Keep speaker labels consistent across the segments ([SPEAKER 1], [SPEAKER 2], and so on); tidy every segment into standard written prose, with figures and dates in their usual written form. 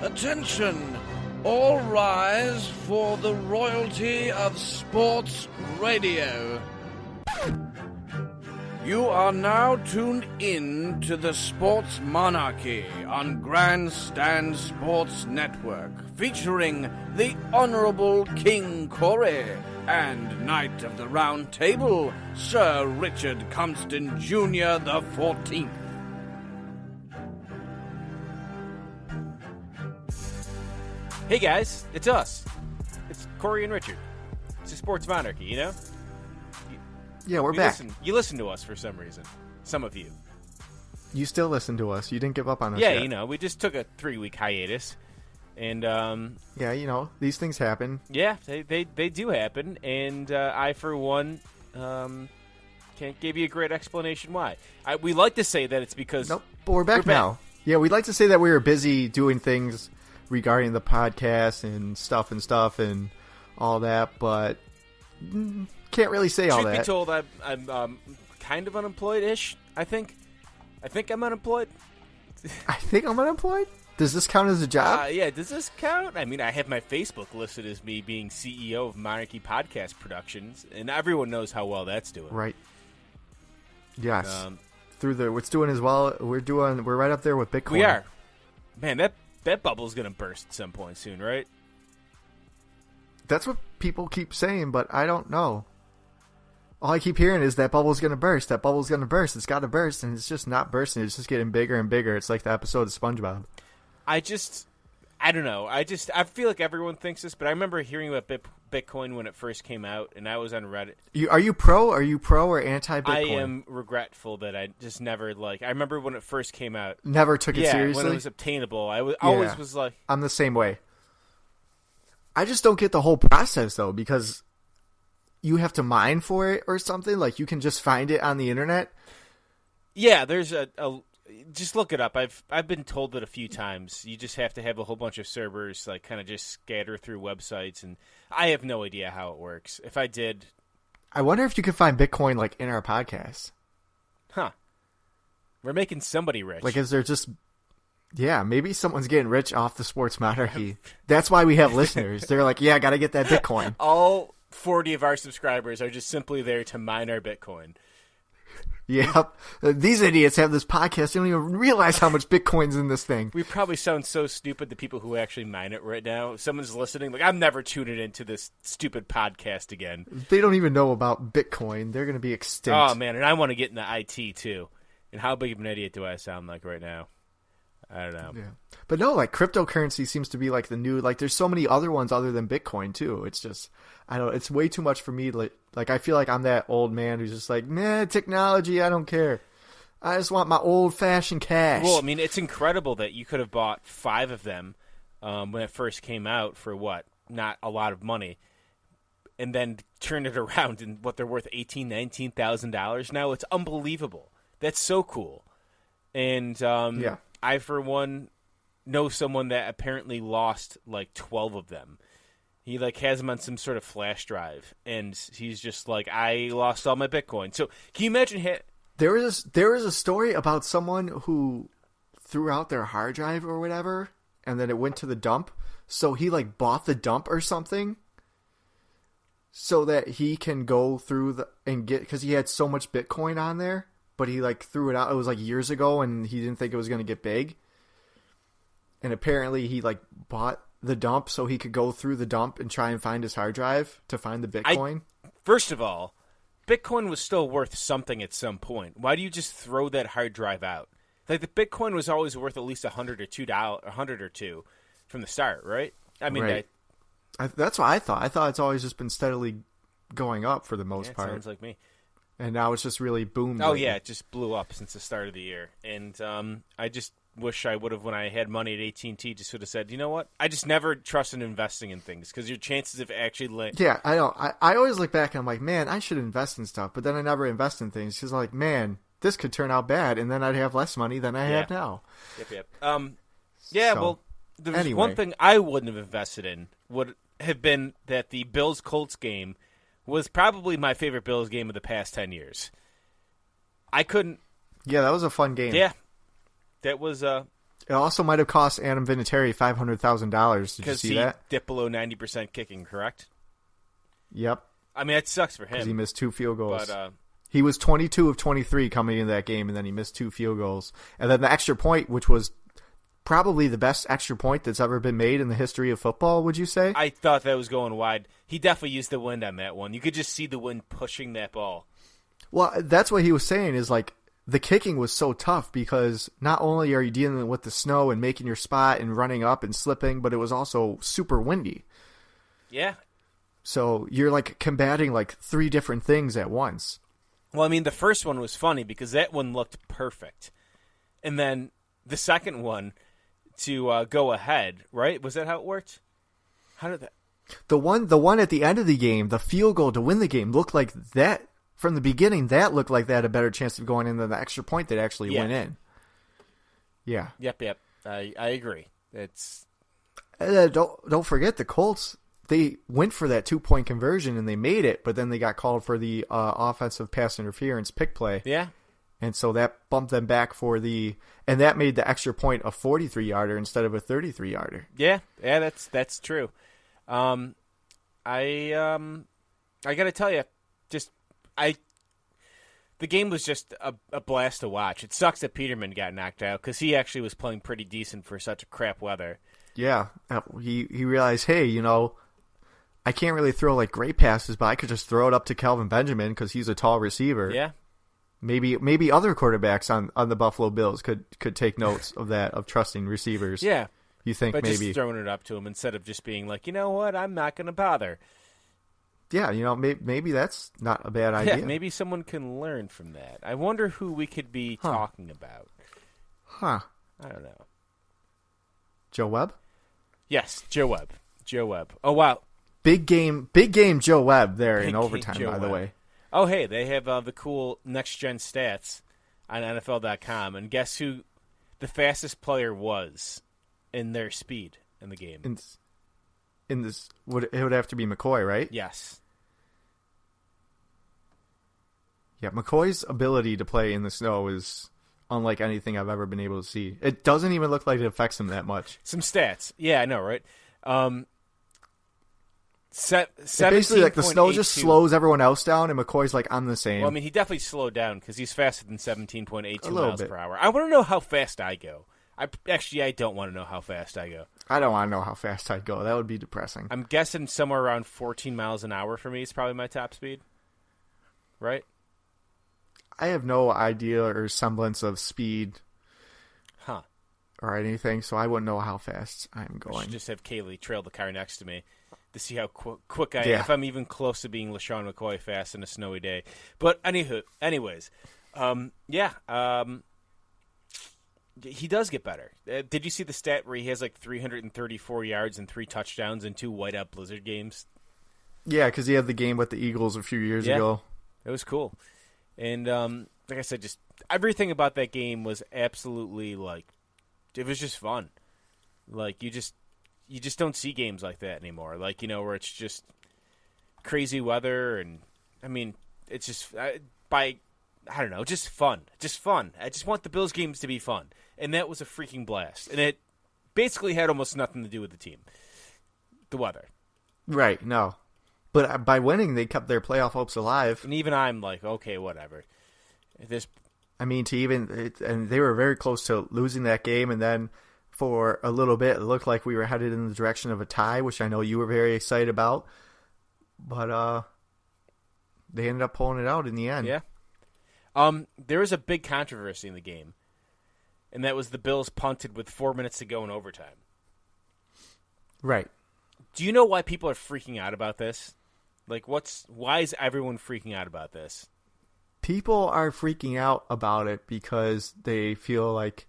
[SPEAKER 1] Attention! All rise for the royalty of sports radio. You are now tuned in to the Sports Monarchy on Grandstand Sports Network, featuring the Honorable King Kory and Knight of the Round Table, Sir Richard Constant Jr. the 14th.
[SPEAKER 2] Hey guys, it's us. It's Kory and Richard. It's a Sports Monarchy, you know?
[SPEAKER 3] Yeah, we're back.
[SPEAKER 2] You listen to us for some reason. Some of you.
[SPEAKER 3] You still listen to us. You didn't give up on us
[SPEAKER 2] Yeah,
[SPEAKER 3] yet.
[SPEAKER 2] you know, we just took a 3-week hiatus. And,
[SPEAKER 3] yeah, you know, these things happen.
[SPEAKER 2] Yeah, they do happen. And I, for one, can't give you a great explanation why. We like to say that it's because...
[SPEAKER 3] Nope, but we're back now. Yeah, we'd like to say that we were busy doing things regarding the podcast and stuff and all that, but can't really say all that.
[SPEAKER 2] Truth be told, I'm kind of unemployed-ish, I think. I think I'm unemployed.
[SPEAKER 3] I think I'm unemployed? Does this count as a job?
[SPEAKER 2] Yeah, does this count? I mean, I have my Facebook listed as me being CEO of Monarchy Podcast Productions, and everyone knows how well that's doing.
[SPEAKER 3] Right. Yes. What's doing as well, we're right up there with Bitcoin.
[SPEAKER 2] We are. Man, that bubble's going to burst at some point soon, right?
[SPEAKER 3] That's what people keep saying, but I don't know. All I keep hearing is that bubble's going to burst. That bubble's going to burst. It's got to burst, and it's just not bursting. It's just getting bigger and bigger. It's like the episode of SpongeBob. I
[SPEAKER 2] don't know. I feel like everyone thinks this, but I remember hearing about Bitcoin when it first came out, and I was on Reddit.
[SPEAKER 3] Are you pro or anti-Bitcoin?
[SPEAKER 2] I am regretful that I just never, I remember when it first came out.
[SPEAKER 3] Never took it seriously?
[SPEAKER 2] When it was obtainable. I always was like...
[SPEAKER 3] I'm the same way. I just don't get the whole process, though, because you have to mine for it or something. Like, you can just find it on the internet.
[SPEAKER 2] Yeah, there's a just look it up. I've been told it a few times. You just have to have a whole bunch of servers, kind of just scatter through websites, and I have no idea how it works. If I did...
[SPEAKER 3] I wonder if you could find Bitcoin, in our podcast.
[SPEAKER 2] Huh. We're making somebody rich.
[SPEAKER 3] Is there just... Yeah, maybe someone's getting rich off the Sports Monarchy. That's why we have listeners. They're like, yeah, I got to get that Bitcoin.
[SPEAKER 2] All 40 of our subscribers are just simply there to mine our Bitcoin.
[SPEAKER 3] Yep. These idiots have this podcast. They don't even realize how much Bitcoin's in this thing.
[SPEAKER 2] We probably sound so stupid to people who actually mine it right now. Someone's listening, I'm never tuning into this stupid podcast again.
[SPEAKER 3] They don't even know about Bitcoin. They're going to be extinct.
[SPEAKER 2] Oh, man, and I want to get into IT, too. And how big of an idiot do I sound like right now? I don't know.
[SPEAKER 3] Yeah. But no, cryptocurrency seems to be the new, there's so many other ones other than Bitcoin too. It's just, I don't know, it's way too much for me. I feel like I'm that old man who's just technology, I don't care. I just want my old fashioned cash.
[SPEAKER 2] Well, I mean, it's incredible that you could have bought 5 of them when it first came out for not a lot of money, and then turned it around and they're worth $18,000, $19,000 now. It's unbelievable. That's so cool. And
[SPEAKER 3] yeah.
[SPEAKER 2] I, for one, know someone that apparently lost 12 of them. He has them on some sort of flash drive, and he's just I lost all my Bitcoin. So can you imagine?
[SPEAKER 3] There was a story about someone who threw out their hard drive or whatever, and then it went to the dump. So he bought the dump or something, so that he can go through because he had so much Bitcoin on there. But he threw it out. It was years ago, and he didn't think it was going to get big. And apparently he bought the dump so he could go through the dump and try and find his hard drive to find the Bitcoin.
[SPEAKER 2] First of all, Bitcoin was still worth something at some point. Why do you just throw that hard drive out? The Bitcoin was always worth at least $100 or $2 from the start, right? I mean,
[SPEAKER 3] right. That's what I thought. I thought it's always just been steadily going up for the most part.
[SPEAKER 2] Sounds like me.
[SPEAKER 3] And now it's just really boomed.
[SPEAKER 2] Oh, yeah, it just blew up since the start of the year. And I just wish I would have, when I had money at AT&T, just would have said, you know what? I just never trust in investing in things because your chances of actually...
[SPEAKER 3] Yeah, I know. I always look back and I'm like, man, I should invest in stuff. But then I never invest in things because I'm like, man, this could turn out bad. And then I'd have less money than I have now.
[SPEAKER 2] Yep. Well, there's one thing I wouldn't have invested in would have been that the Bills-Colts game was probably my favorite Bills game of the past 10 years. I couldn't...
[SPEAKER 3] Yeah, that was a fun game.
[SPEAKER 2] Yeah. That was...
[SPEAKER 3] It also might have cost Adam Vinatieri $500,000. Did you see that?
[SPEAKER 2] Because he dipped below 90% kicking, correct?
[SPEAKER 3] Yep.
[SPEAKER 2] I mean, it sucks for him.
[SPEAKER 3] Because he missed 2 field goals.
[SPEAKER 2] But,
[SPEAKER 3] he was 22 of 23 coming into that game, and then he missed 2 field goals. And then the extra point, which was probably the best extra point that's ever been made in the history of football, would you say?
[SPEAKER 2] I thought that was going wide. He definitely used the wind on that one. You could just see the wind pushing that ball.
[SPEAKER 3] Well, that's what he was saying is like the kicking was so tough because not only are you dealing with the snow and making your spot and running up and slipping, but it was also super windy.
[SPEAKER 2] Yeah.
[SPEAKER 3] So you're like combating like 3 different things at once.
[SPEAKER 2] Well, I mean, the first one was funny because that one looked perfect. And then the second one to go ahead, right? Was that how it worked? How did that?
[SPEAKER 3] The one at the end of the game, the field goal to win the game, looked like that from the beginning. That looked like that had a better chance of going in than the extra point that actually went in. Yeah.
[SPEAKER 2] Yep. I agree. It's
[SPEAKER 3] don't forget the Colts. They went for that 2-point conversion and they made it, but then they got called for the offensive pass interference pick play.
[SPEAKER 2] Yeah. And
[SPEAKER 3] so that bumped them back and that made the extra point a 43-yarder instead of a 33-yarder.
[SPEAKER 2] Yeah, that's true. I got to tell you, the game was just a blast to watch. It sucks that Peterman got knocked out because he actually was playing pretty decent for such a crap weather.
[SPEAKER 3] Yeah, he realized, hey, I can't really throw like great passes, but I could just throw it up to Kelvin Benjamin because he's a tall receiver.
[SPEAKER 2] Yeah.
[SPEAKER 3] Maybe other quarterbacks on the Buffalo Bills could take notes of that, of trusting receivers.
[SPEAKER 2] Yeah.
[SPEAKER 3] You think
[SPEAKER 2] but
[SPEAKER 3] maybe
[SPEAKER 2] just throwing it up to him instead of just being like, you know what, I'm not going to bother.
[SPEAKER 3] Yeah, maybe that's not a bad idea.
[SPEAKER 2] Yeah, maybe someone can learn from that. I wonder who we could be talking about.
[SPEAKER 3] Huh.
[SPEAKER 2] I don't know.
[SPEAKER 3] Joe Webb?
[SPEAKER 2] Yes, Joe Webb. Oh, wow.
[SPEAKER 3] Big game Joe Webb there in overtime, by the way.
[SPEAKER 2] Oh, hey, they have the cool next-gen stats on NFL.com, and guess who the fastest player was in their speed in the game?
[SPEAKER 3] In this, it would have to be McCoy, right?
[SPEAKER 2] Yes.
[SPEAKER 3] Yeah, McCoy's ability to play in the snow is unlike anything I've ever been able to see. It doesn't even look like it affects him that much.
[SPEAKER 2] Some stats. Yeah, I know, right?
[SPEAKER 3] Basically, like the snow just slows everyone else down, and McCoy's like, I'm the same.
[SPEAKER 2] Well, I mean, he definitely slowed down because he's faster than 17.82 miles
[SPEAKER 3] bit.
[SPEAKER 2] per hour. I want to know how fast I go. I don't want to know how fast I go.
[SPEAKER 3] I don't want to know how fast I'd go. That would be depressing.
[SPEAKER 2] I'm guessing somewhere around 14 miles an hour for me is probably my top speed. Right?
[SPEAKER 3] I have no idea or semblance of speed.
[SPEAKER 2] Huh.
[SPEAKER 3] Or anything, so I wouldn't know how fast I'm going.
[SPEAKER 2] I should just have Kaylee trail the car next to me to see how quick I am,
[SPEAKER 3] Yeah.
[SPEAKER 2] if I'm even close to being LaShawn McCoy fast in a snowy day. But anyways, he does get better. Did you see the stat where he has like 334 yards and 3 touchdowns in 2 whiteout blizzard games?
[SPEAKER 3] Yeah, because he had the game with the Eagles a few years ago.
[SPEAKER 2] It was cool. And like I said, just everything about that game was absolutely it was just fun. Like you just don't see games like that anymore. Like, where it's just crazy weather and I mean, it's just I don't know, just fun. Just fun. I just want the Bills games to be fun. And that was a freaking blast. And it basically had almost nothing to do with the team. The weather.
[SPEAKER 3] Right, no. But by winning, they kept their playoff hopes alive.
[SPEAKER 2] And even I'm like, okay, whatever.
[SPEAKER 3] And they were very close to losing that game, and then for a little bit, it looked like we were headed in the direction of a tie, which I know you were very excited about. But they ended up pulling it out in the end.
[SPEAKER 2] Yeah. There was a big controversy in the game, and that was the Bills punted with 4 minutes to go in overtime.
[SPEAKER 3] Right.
[SPEAKER 2] Do you know why people are freaking out about this? Why is everyone freaking out about this?
[SPEAKER 3] People are freaking out about it because they feel like,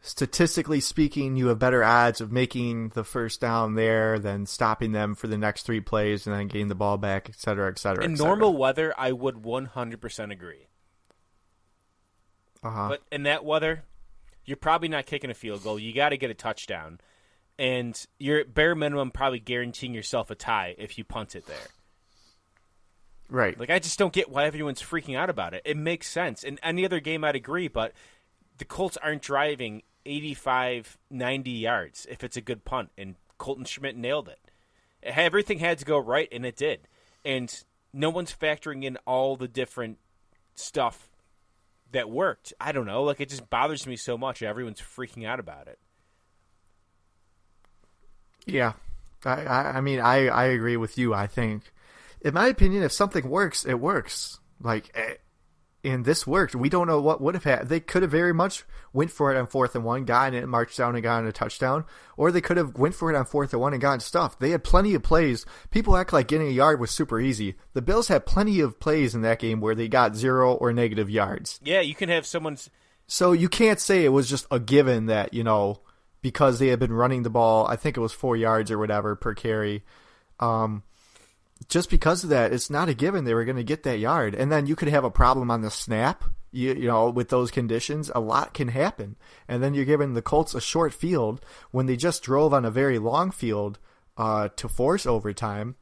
[SPEAKER 3] statistically speaking, you have better odds of making the first down there than stopping them for the next 3 plays and then getting the ball back, et cetera, et cetera.
[SPEAKER 2] In normal weather, I would 100% agree. But in that weather, you're probably not kicking a field goal. You got to get a touchdown. And you're at bare minimum probably guaranteeing yourself a tie if you punt it there.
[SPEAKER 3] Right.
[SPEAKER 2] I just don't get why everyone's freaking out about it. It makes sense. In any other game, I'd agree, but the Colts aren't driving 85, 90 yards if it's a good punt, and Colton Schmidt nailed it. Everything had to go right, and it did. And no one's factoring in all the different stuff that worked. I don't know. Like, it just bothers me so much. Everyone's freaking out about it.
[SPEAKER 3] Yeah. I mean, I agree with you. I think, in my opinion, if something works, it works. Like, and this worked. We don't know what would have happened. They could have very much went for it on 4th and 1, gotten it, marched down and gotten a touchdown, or they could have went for it on 4th and 1 and gotten stuffed. They had plenty of plays. People act like getting a yard was super easy. The Bills had plenty of plays in that game where they got 0 or negative yards.
[SPEAKER 2] Yeah, you can have someone's.
[SPEAKER 3] So you can't say it was just a given that, because they had been running the ball, I think it was 4 yards or whatever per carry. Just because of that, it's not a given they were going to get that yard. And then you could have a problem on the snap. With those conditions, a lot can happen. And then you're giving the Colts a short field when they just drove on a very long field to force overtime.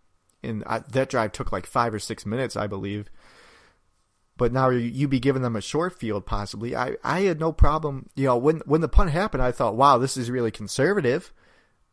[SPEAKER 3] And that drive took like 5 or 6 minutes, I believe. But now you be giving them a short field possibly. I had no problem. When the punt happened, I thought, wow, this is really conservative.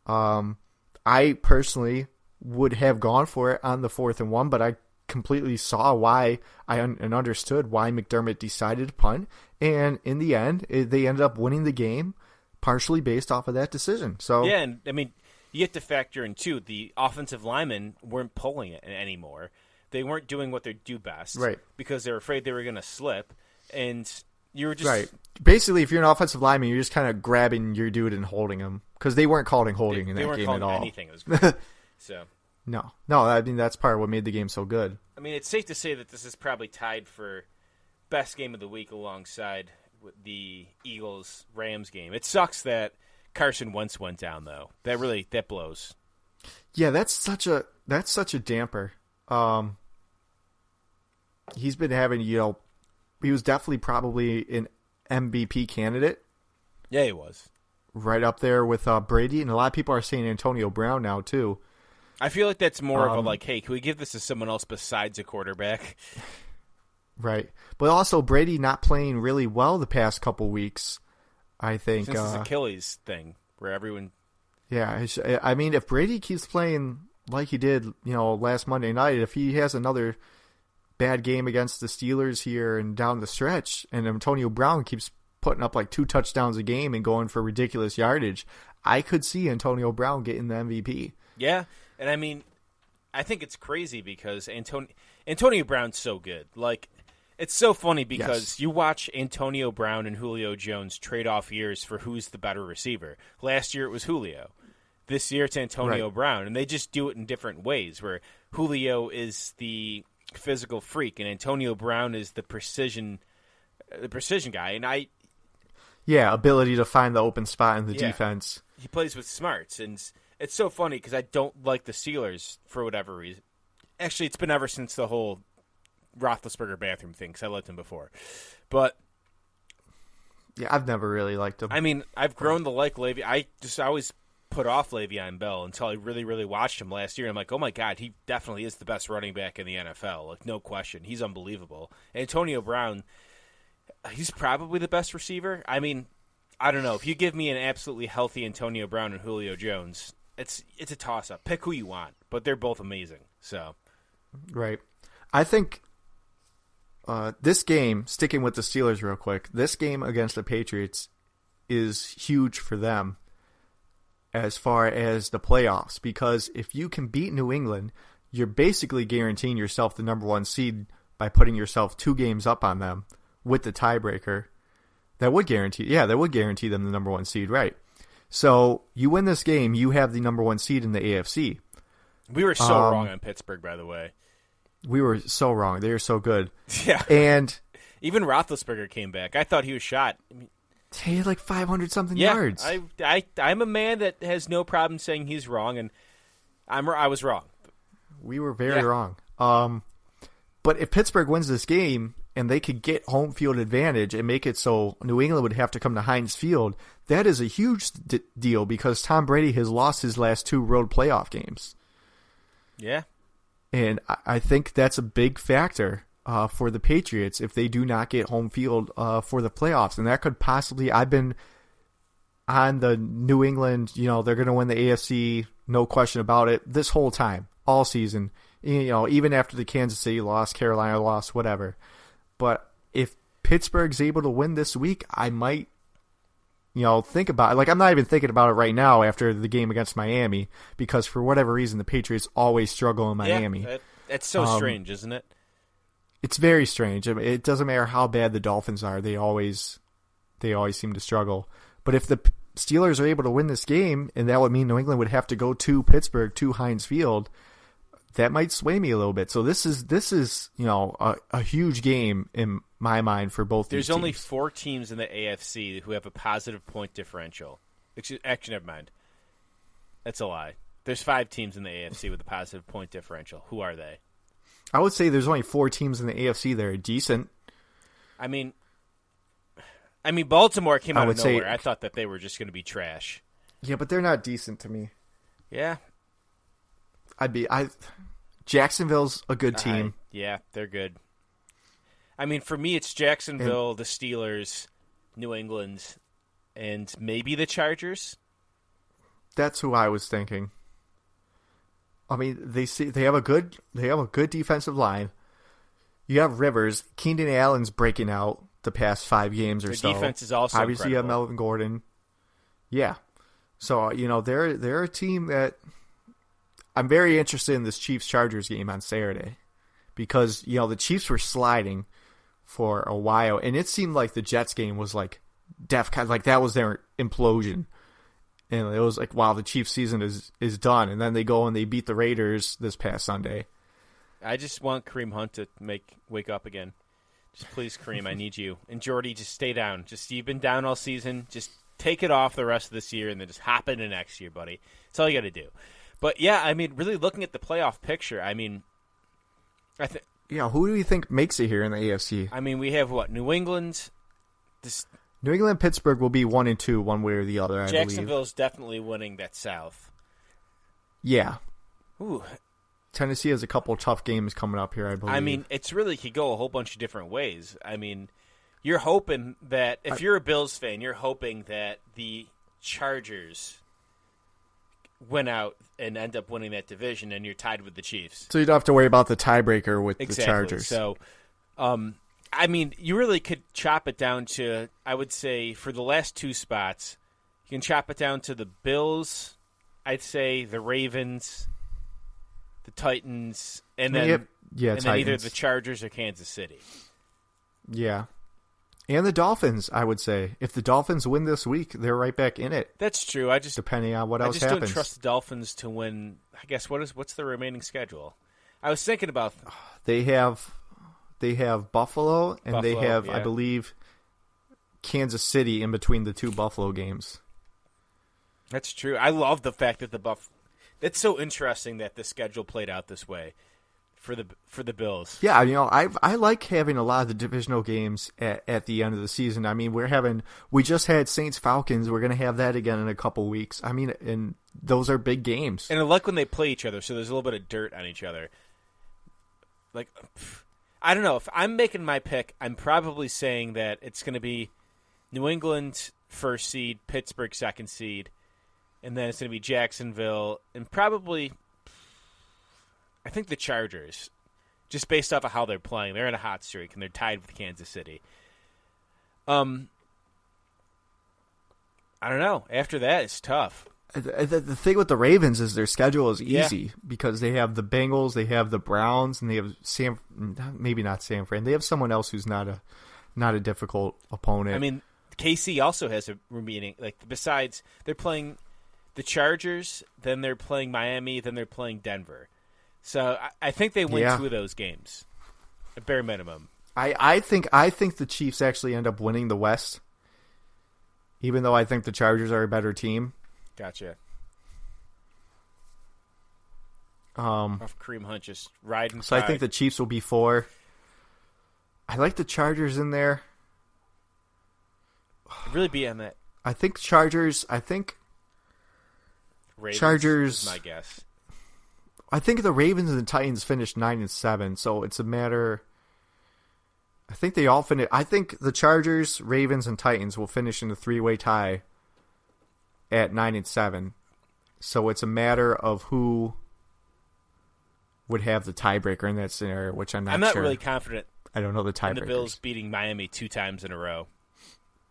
[SPEAKER 3] I personally would have gone for it on the 4th and 1, but I completely saw why and understood why McDermott decided to punt. And in the end, they ended up winning the game partially based off of that decision. So
[SPEAKER 2] yeah, and I mean, you have to factor in, too, the offensive linemen weren't pulling it anymore. They weren't doing what they do best,
[SPEAKER 3] right? Because
[SPEAKER 2] they were afraid they were going to slip, and you were just
[SPEAKER 3] right. Basically, if you're an offensive lineman, you're just kind of grabbing your dude and holding him because they weren't calling holding in that game at all.
[SPEAKER 2] They weren't calling anything. It was great. So
[SPEAKER 3] no. I mean that's part of what made the game so good.
[SPEAKER 2] I mean, it's safe to say that this is probably tied for best game of the week alongside the Eagles-Rams game. It sucks that Carson Wentz went down though. That blows.
[SPEAKER 3] Yeah, that's such a damper. He's been having, he was definitely probably an MVP candidate.
[SPEAKER 2] Yeah, he was.
[SPEAKER 3] Right up there with Brady, and a lot of people are saying Antonio Brown now, too.
[SPEAKER 2] I feel like that's more of a, hey, can we give this to someone else besides a quarterback?
[SPEAKER 3] Right. But also, Brady not playing really well the past couple weeks, I think.
[SPEAKER 2] Since his Achilles thing, where everyone...
[SPEAKER 3] Yeah, I mean, if Brady keeps playing like he did, last Monday night, if he has another bad game against the Steelers here and down the stretch, and Antonio Brown keeps putting up like 2 touchdowns a game and going for ridiculous yardage, I could see Antonio Brown getting the MVP.
[SPEAKER 2] Yeah, and I mean, I think it's crazy because Antonio Brown's so good. Like, it's so funny because you watch Antonio Brown and Julio Jones trade off years for who's the better receiver. Last year it was Julio. This year it's Antonio Brown, and they just do it in different ways, where Julio is the physical freak and Antonio Brown is the precision guy. And
[SPEAKER 3] ability to find the open spot in the defense.
[SPEAKER 2] He plays with smarts, and it's so funny because I don't like the Steelers for whatever reason. Actually, it's been ever since the whole Roethlisberger bathroom thing, because I liked him before. But
[SPEAKER 3] yeah, I've never really liked him.
[SPEAKER 2] I mean, I've grown to like Le'Veon. I always put off Le'Veon Bell until I really, really watched him last year. I'm like, oh my God, he definitely is the best running back in the NFL. Like, no question. He's unbelievable. Antonio Brown, he's probably the best receiver. I mean, I don't know. If you give me an absolutely healthy Antonio Brown and Julio Jones, it's a toss-up. Pick who you want, but they're both amazing. So,
[SPEAKER 3] right. I think this game, sticking with the Steelers real quick, this game against the Patriots is huge for them as far as the playoffs, because if you can beat New England, you're basically guaranteeing yourself the number 1 seed by putting yourself 2 games up on them with the tiebreaker. That would guarantee them the number 1 seed, right? So you win this game, you have the number 1 seed in the AFC.
[SPEAKER 2] We were so wrong on Pittsburgh, by the way.
[SPEAKER 3] We were so wrong. They are so good.
[SPEAKER 2] Yeah.
[SPEAKER 3] And
[SPEAKER 2] even Roethlisberger came back. I thought he was shot. I mean,
[SPEAKER 3] he had like 500-something yards.
[SPEAKER 2] I'm a man that has no problem saying he's wrong, and I was wrong.
[SPEAKER 3] We were very wrong. But if Pittsburgh wins this game and they could get home field advantage and make it so New England would have to come to Heinz Field, that is a huge deal because Tom Brady has lost his last 2 road playoff games.
[SPEAKER 2] Yeah.
[SPEAKER 3] And I think that's a big factor. for the Patriots if they do not get home field for the playoffs. And that could possibly, I've been on the New England, they're going to win the AFC, no question about it, this whole time, all season. Even after the Kansas City loss, Carolina loss, whatever. But if Pittsburgh's able to win this week, I might, think about it. Like, I'm not even thinking about it right now after the game against Miami, because for whatever reason, the Patriots always struggle in Miami.
[SPEAKER 2] Yeah, it's so strange, isn't it?
[SPEAKER 3] It's very strange. I mean, it doesn't matter how bad the Dolphins are; they always seem to struggle. But if the Steelers are able to win this game, and that would mean New England would have to go to Pittsburgh, to Heinz Field, that might sway me a little bit. So this is a huge game in my mind for both these teams.
[SPEAKER 2] There's only 4 teams in the AFC who have a positive point differential. Actually, never mind. That's a lie. There's 5 teams in the AFC with a positive point differential. Who are they?
[SPEAKER 3] I would say there's only 4 teams in the AFC that are decent.
[SPEAKER 2] I mean, Baltimore came out of nowhere.
[SPEAKER 3] Say,
[SPEAKER 2] I thought that they were just going to be trash.
[SPEAKER 3] Yeah, but they're not decent to me.
[SPEAKER 2] Yeah.
[SPEAKER 3] Jacksonville's a good team.
[SPEAKER 2] Yeah, they're good. I mean, for me, it's Jacksonville, the Steelers, New England, and maybe the Chargers.
[SPEAKER 3] That's who I was thinking. I mean, they have a good defensive line. You have Rivers, Keenan Allen's breaking out the past 5 games or so.
[SPEAKER 2] Their defense is also
[SPEAKER 3] obviously
[SPEAKER 2] incredible.
[SPEAKER 3] You have Melvin Gordon. Yeah, so they're a team that I'm very interested in this Chiefs-Chargers game on Saturday, because the Chiefs were sliding for a while, and it seemed like the Jets game was like like that was their implosion. And it was like, wow, the Chiefs season is done. And then they go and they beat the Raiders this past Sunday.
[SPEAKER 2] I just want Kareem Hunt to wake up again. Just please, Kareem, I need you. And Jordy, just stay down. You've been down all season. Just take it off the rest of this year and then just hop into next year, buddy. That's all you got to do. But yeah, I mean, really looking at the playoff picture, I mean,
[SPEAKER 3] who do you think makes it here in the AFC?
[SPEAKER 2] I mean, we have what? New England.
[SPEAKER 3] New England and Pittsburgh will be 1 and 2, one way or the other, I believe.
[SPEAKER 2] Jacksonville's definitely winning that South.
[SPEAKER 3] Yeah.
[SPEAKER 2] Ooh.
[SPEAKER 3] Tennessee has a couple tough games coming up here, I believe.
[SPEAKER 2] I mean, it's really could go a whole bunch of different ways. I mean, you're hoping that if you're a Bills fan, you're hoping that the Chargers win out and end up winning that division, and you're tied with the Chiefs.
[SPEAKER 3] So you don't have to worry about the tiebreaker with the Chargers.
[SPEAKER 2] So, I mean, you really could chop it down to, I would say, for the last 2 spots, you can chop it down to the Bills, I'd say the Ravens, the Titans, and then, then either the Chargers or Kansas City.
[SPEAKER 3] Yeah. And the Dolphins, I would say. If the Dolphins win this week, they're right back in it.
[SPEAKER 2] That's true.
[SPEAKER 3] Depending on what else happens.
[SPEAKER 2] I just don't trust the Dolphins to win. I guess what's the remaining schedule? I was thinking about
[SPEAKER 3] They have Buffalo, and they have,
[SPEAKER 2] yeah.
[SPEAKER 3] I believe, Kansas City in between the 2 Buffalo games.
[SPEAKER 2] That's true. I love the fact that it's so interesting that the schedule played out this way for the Bills.
[SPEAKER 3] Yeah, I like having a lot of the divisional games at the end of the season. I mean, we just had Saints Falcons. We're going to have that again in a couple weeks. I mean, and those are big games.
[SPEAKER 2] And I like when they play each other, so there's a little bit of dirt on each other. Like, I don't know. If I'm making my pick, I'm probably saying that it's going to be New England 1st seed, Pittsburgh 2nd seed, and then it's going to be Jacksonville, and probably, I think the Chargers, just based off of how they're playing. They're in a hot streak, and they're tied with Kansas City. I don't know. After that, it's tough.
[SPEAKER 3] The thing with the Ravens is their schedule is easy because they have the Bengals, they have the Browns, and they have maybe not San Fran. They have someone else who's not a difficult opponent.
[SPEAKER 2] I mean, KC also has a remaining, besides they're playing the Chargers, then they're playing Miami, then they're playing Denver. So I think they win 2 of those games, at bare minimum.
[SPEAKER 3] I think the Chiefs actually end up winning the West, even though I think the Chargers are a better team.
[SPEAKER 2] Gotcha.
[SPEAKER 3] Off
[SPEAKER 2] Kareem Hunt just riding.
[SPEAKER 3] So I think the Chiefs will be 4. I like the Chargers in there.
[SPEAKER 2] Really be on that.
[SPEAKER 3] I think Chargers.
[SPEAKER 2] Ravens
[SPEAKER 3] Chargers.
[SPEAKER 2] Is my guess.
[SPEAKER 3] I think the Ravens and the Titans finished 9 and 7, so it's a matter. I think they all finish. I think the Chargers, Ravens, and Titans will finish in a 3-way tie at 9-7. So it's a matter of who would have the tiebreaker in that scenario, which I'm not sure.
[SPEAKER 2] Really confident.
[SPEAKER 3] I don't know the tiebreakers.
[SPEAKER 2] In the Bills beating Miami 2 times in a row.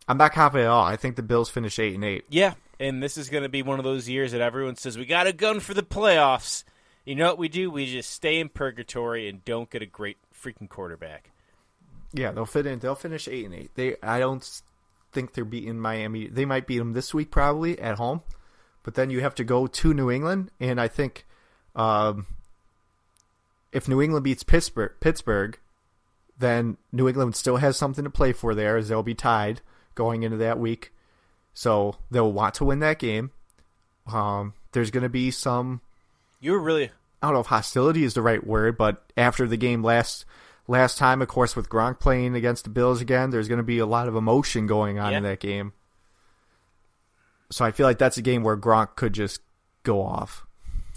[SPEAKER 3] I'm not confident at all. I think the Bills finish 8-8.
[SPEAKER 2] Yeah, and this is going to be one of those years that everyone says, we got a gun for the playoffs. You know what we do? We just stay in purgatory and don't get a great freaking quarterback.
[SPEAKER 3] Yeah, they'll finish 8-8. I don't think they're beating Miami. They might beat them this week probably at home, but then you have to go to New England, and I think if New England beats Pittsburgh, then New England still has something to play for there, as they'll be tied going into that week. So they'll want to win that game. There's going to be some...
[SPEAKER 2] You were really...
[SPEAKER 3] I don't know if hostility is the right word, but after the game last time, of course, with Gronk playing against the Bills again, there's going to be a lot of emotion going on in that game. So I feel like that's a game where Gronk could just go off.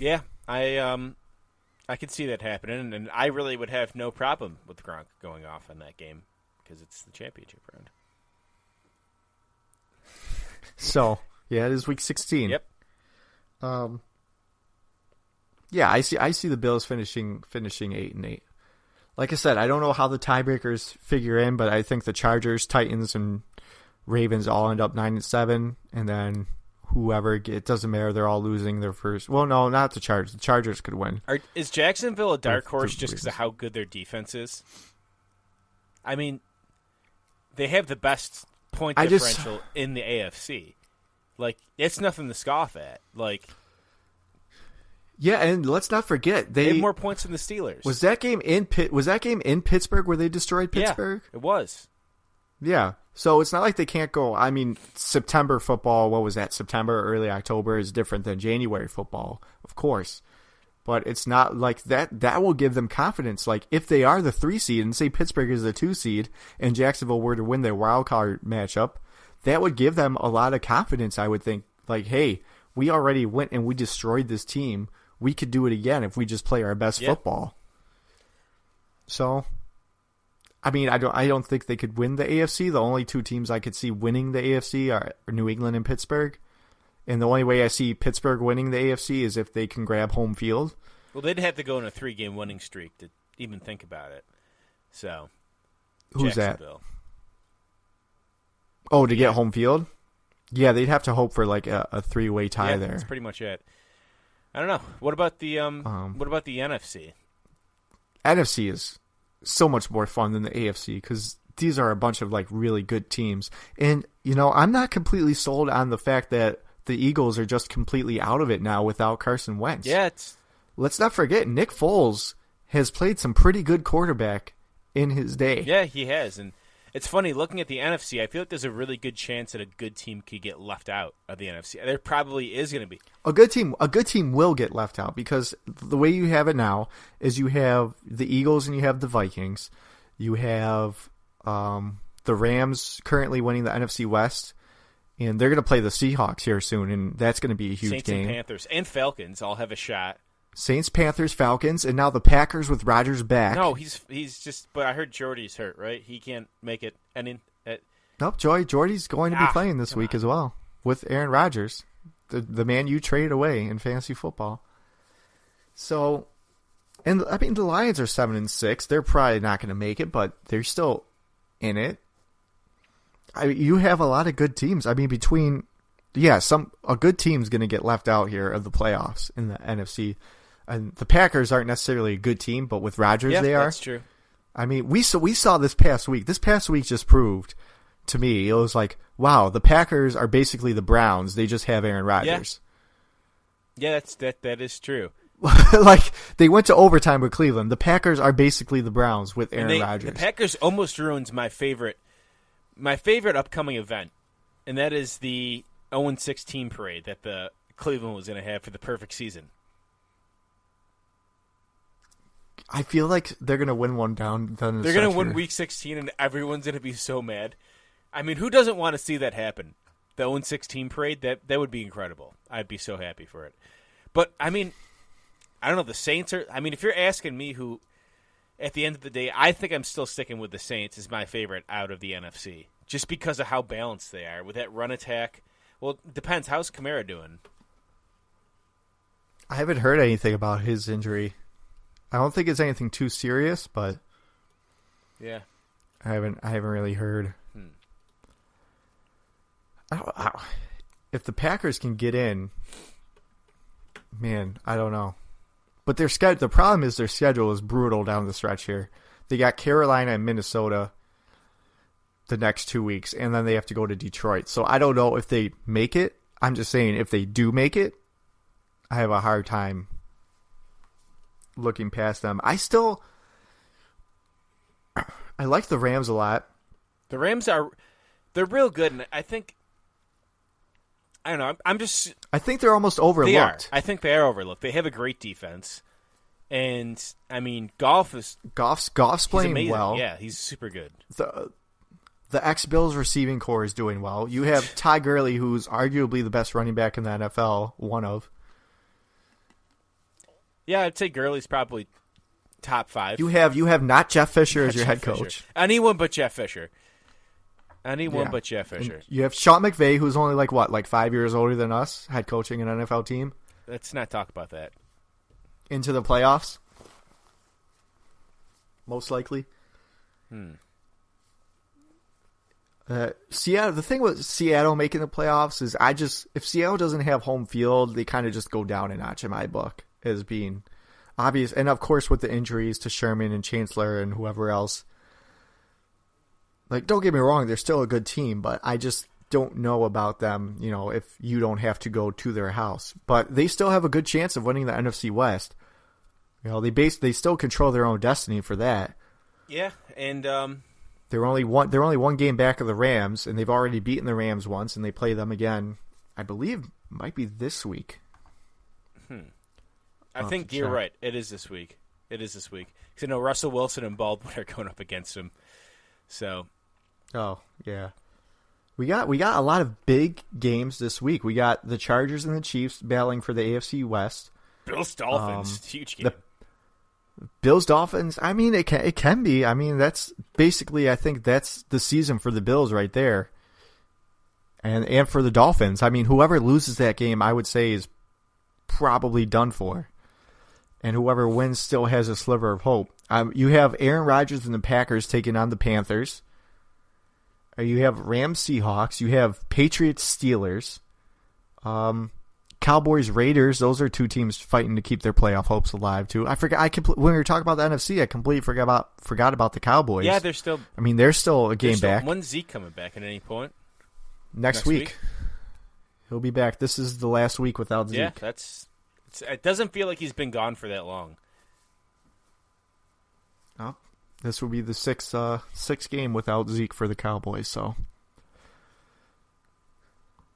[SPEAKER 2] Yeah, I could see that happening, and I really would have no problem with Gronk going off in that game because it's the championship round.
[SPEAKER 3] So, yeah, it is week 16.
[SPEAKER 2] Yep.
[SPEAKER 3] Yeah, I see the Bills finishing 8-8. Like I said, I don't know how the tiebreakers figure in, but I think the Chargers, Titans, and Ravens all end up 9-7, and then whoever it doesn't matter. They're all losing their first. Well, no, not the Chargers. The Chargers could win.
[SPEAKER 2] Is Jacksonville a dark horse just because of how good their defense is? I mean, they have the best point differential in the AFC. Like, it's nothing to scoff at. Like,
[SPEAKER 3] yeah, and let's not forget
[SPEAKER 2] they have more points than the Steelers.
[SPEAKER 3] Was that game in Pittsburgh where they destroyed Pittsburgh?
[SPEAKER 2] Yeah, it was.
[SPEAKER 3] Yeah. So it's not like they can't go. I mean, September football, what was that? September, early October is different than January football, of course. But it's not like that. That will give them confidence. Like, if they are the 3 seed and say Pittsburgh is the 2 seed and Jacksonville were to win their wild card matchup, that would give them a lot of confidence, I would think. Like, hey, we already went and we destroyed this team. We could do it again if we just play our best football. So, I mean, I don't think they could win the AFC. The only 2 teams I could see winning the AFC are New England and Pittsburgh. And the only way I see Pittsburgh winning the AFC is if they can grab home field.
[SPEAKER 2] Well, they'd have to go on a 3-game winning streak to even think about it. So,
[SPEAKER 3] who's that? Oh, to get home field? Yeah, they'd have to hope for like a 3-way tie there.
[SPEAKER 2] That's pretty much it. I don't know. What about the NFC?
[SPEAKER 3] NFC is so much more fun than the AFC because these are a bunch of like really good teams. And, you know, I'm not completely sold on the fact that the Eagles are just completely out of it now without Carson Wentz.
[SPEAKER 2] Yeah.
[SPEAKER 3] Let's not forget, Nick Foles has played some pretty good quarterback in his day.
[SPEAKER 2] Yeah, he has. And it's funny, looking at the NFC, I feel like there's a really good chance that a good team could get left out of the NFC. There probably is going to be.
[SPEAKER 3] A good team will get left out because the way you have it now is you have the Eagles and you have the Vikings. You have the Rams currently winning the NFC West, and they're going to play the Seahawks here soon, and that's going to be a huge
[SPEAKER 2] Saints
[SPEAKER 3] game.
[SPEAKER 2] And Panthers and Falcons all have a shot.
[SPEAKER 3] Saints, Panthers, Falcons, and now the Packers with Rodgers back.
[SPEAKER 2] No, he's just. But I heard Jordy's hurt, right? He can't make it.
[SPEAKER 3] Nope, Jordy's going to be playing this week as well with Aaron Rodgers, the man you traded away in fantasy football. So, and I mean the Lions are 7-6. They're probably not going to make it, but they're still in it. You have a lot of good teams. I mean, a good team's going to get left out here of the playoffs in the NFC. And the Packers aren't necessarily a good team, but with Rodgers they are.
[SPEAKER 2] That's true.
[SPEAKER 3] I mean, we saw this past week. This past week just proved to me, it was like, wow, the Packers are basically the Browns. They just have Aaron Rodgers.
[SPEAKER 2] Yeah, that is true.
[SPEAKER 3] Like, they went to overtime with Cleveland. The Packers are basically the Browns with Aaron Rodgers.
[SPEAKER 2] The Packers almost ruins my favorite upcoming event, and that is the 0-16 parade that the Cleveland was going to have for the perfect season.
[SPEAKER 3] I feel like they're going to win one down.
[SPEAKER 2] They're going to win Week 16, and everyone's going to be so mad. I mean, who doesn't want to see that happen? The 0-16 parade, that would be incredible. I'd be so happy for it. But, I mean, I don't know. The Saints are – I mean, if you're asking me who at the end of the day, I think I'm still sticking with the Saints as my favorite out of the NFC, just because of how balanced they are with that run attack. Well, it depends. How's Kamara doing?
[SPEAKER 3] I haven't heard anything about his injury. I don't think it's anything too serious, but
[SPEAKER 2] yeah,
[SPEAKER 3] I haven't really heard. If the Packers can get in, man, I don't know. But the problem is their schedule is brutal down the stretch here. They got Carolina and Minnesota the next 2 weeks, and then they have to go to Detroit. So I don't know if they make it. I'm just saying if they do make it, I have a hard time looking past them. I like the Rams a lot.
[SPEAKER 2] The Rams they're real good, and I don't know.
[SPEAKER 3] I think they're almost overlooked.
[SPEAKER 2] They are. I think they are overlooked. They have a great defense, and I mean, Goff's
[SPEAKER 3] playing
[SPEAKER 2] amazing.
[SPEAKER 3] well.
[SPEAKER 2] Yeah, he's super good.
[SPEAKER 3] The ex-Bills receiving core is doing well. You have Ty Gurley, who's arguably the best running back in the NFL. One of.
[SPEAKER 2] Yeah, I'd say Gurley's probably top 5.
[SPEAKER 3] You have not Jeff Fisher as your head coach.
[SPEAKER 2] Anyone but Jeff Fisher. But Jeff Fisher.
[SPEAKER 3] And you have Sean McVay, who's only like 5 years older than us, head coaching an NFL team.
[SPEAKER 2] Let's not talk about that.
[SPEAKER 3] Into the playoffs, most likely. Seattle. The thing with Seattle making the playoffs is if Seattle doesn't have home field, they kind of just go down a notch in my book as being obvious. And of course, with the injuries to Sherman and Chancellor and whoever else. Like, don't get me wrong, they're still a good team, but I just don't know about them, if you don't have to go to their house. But they still have a good chance of winning the NFC West. They still control their own destiny for that.
[SPEAKER 2] Yeah, and
[SPEAKER 3] they're only one game back of the Rams, and they've already beaten the Rams once, and they play them again, I believe, might be this week.
[SPEAKER 2] I think you're right. It is this week. Because I know Russell Wilson and Baldwin are going up against him. So...
[SPEAKER 3] Oh, yeah. We got a lot of big games this week. We got the Chargers and the Chiefs battling for the AFC West.
[SPEAKER 2] Bills Dolphins, huge game.
[SPEAKER 3] The Bills Dolphins, I mean, it can be. I mean, that's basically, I think that's the season for the Bills right there. And for the Dolphins. I mean, whoever loses that game, I would say, is probably done for. And whoever wins still has a sliver of hope. You have Aaron Rodgers and the Packers taking on the Panthers. You have Rams Seahawks. You have Patriots Steelers. Cowboys Raiders. Those are two teams fighting to keep their playoff hopes alive too. I forgot. When we were talking about the NFC, I completely forgot about the Cowboys.
[SPEAKER 2] Yeah, they're still.
[SPEAKER 3] I mean, they're still a game back.
[SPEAKER 2] When's Zeke coming back at any point?
[SPEAKER 3] Next week. He'll be back. This is the last week without Zeke.
[SPEAKER 2] Yeah, it doesn't feel like he's been gone for that long.
[SPEAKER 3] Oh. This will be the sixth game without Zeke for the Cowboys. So,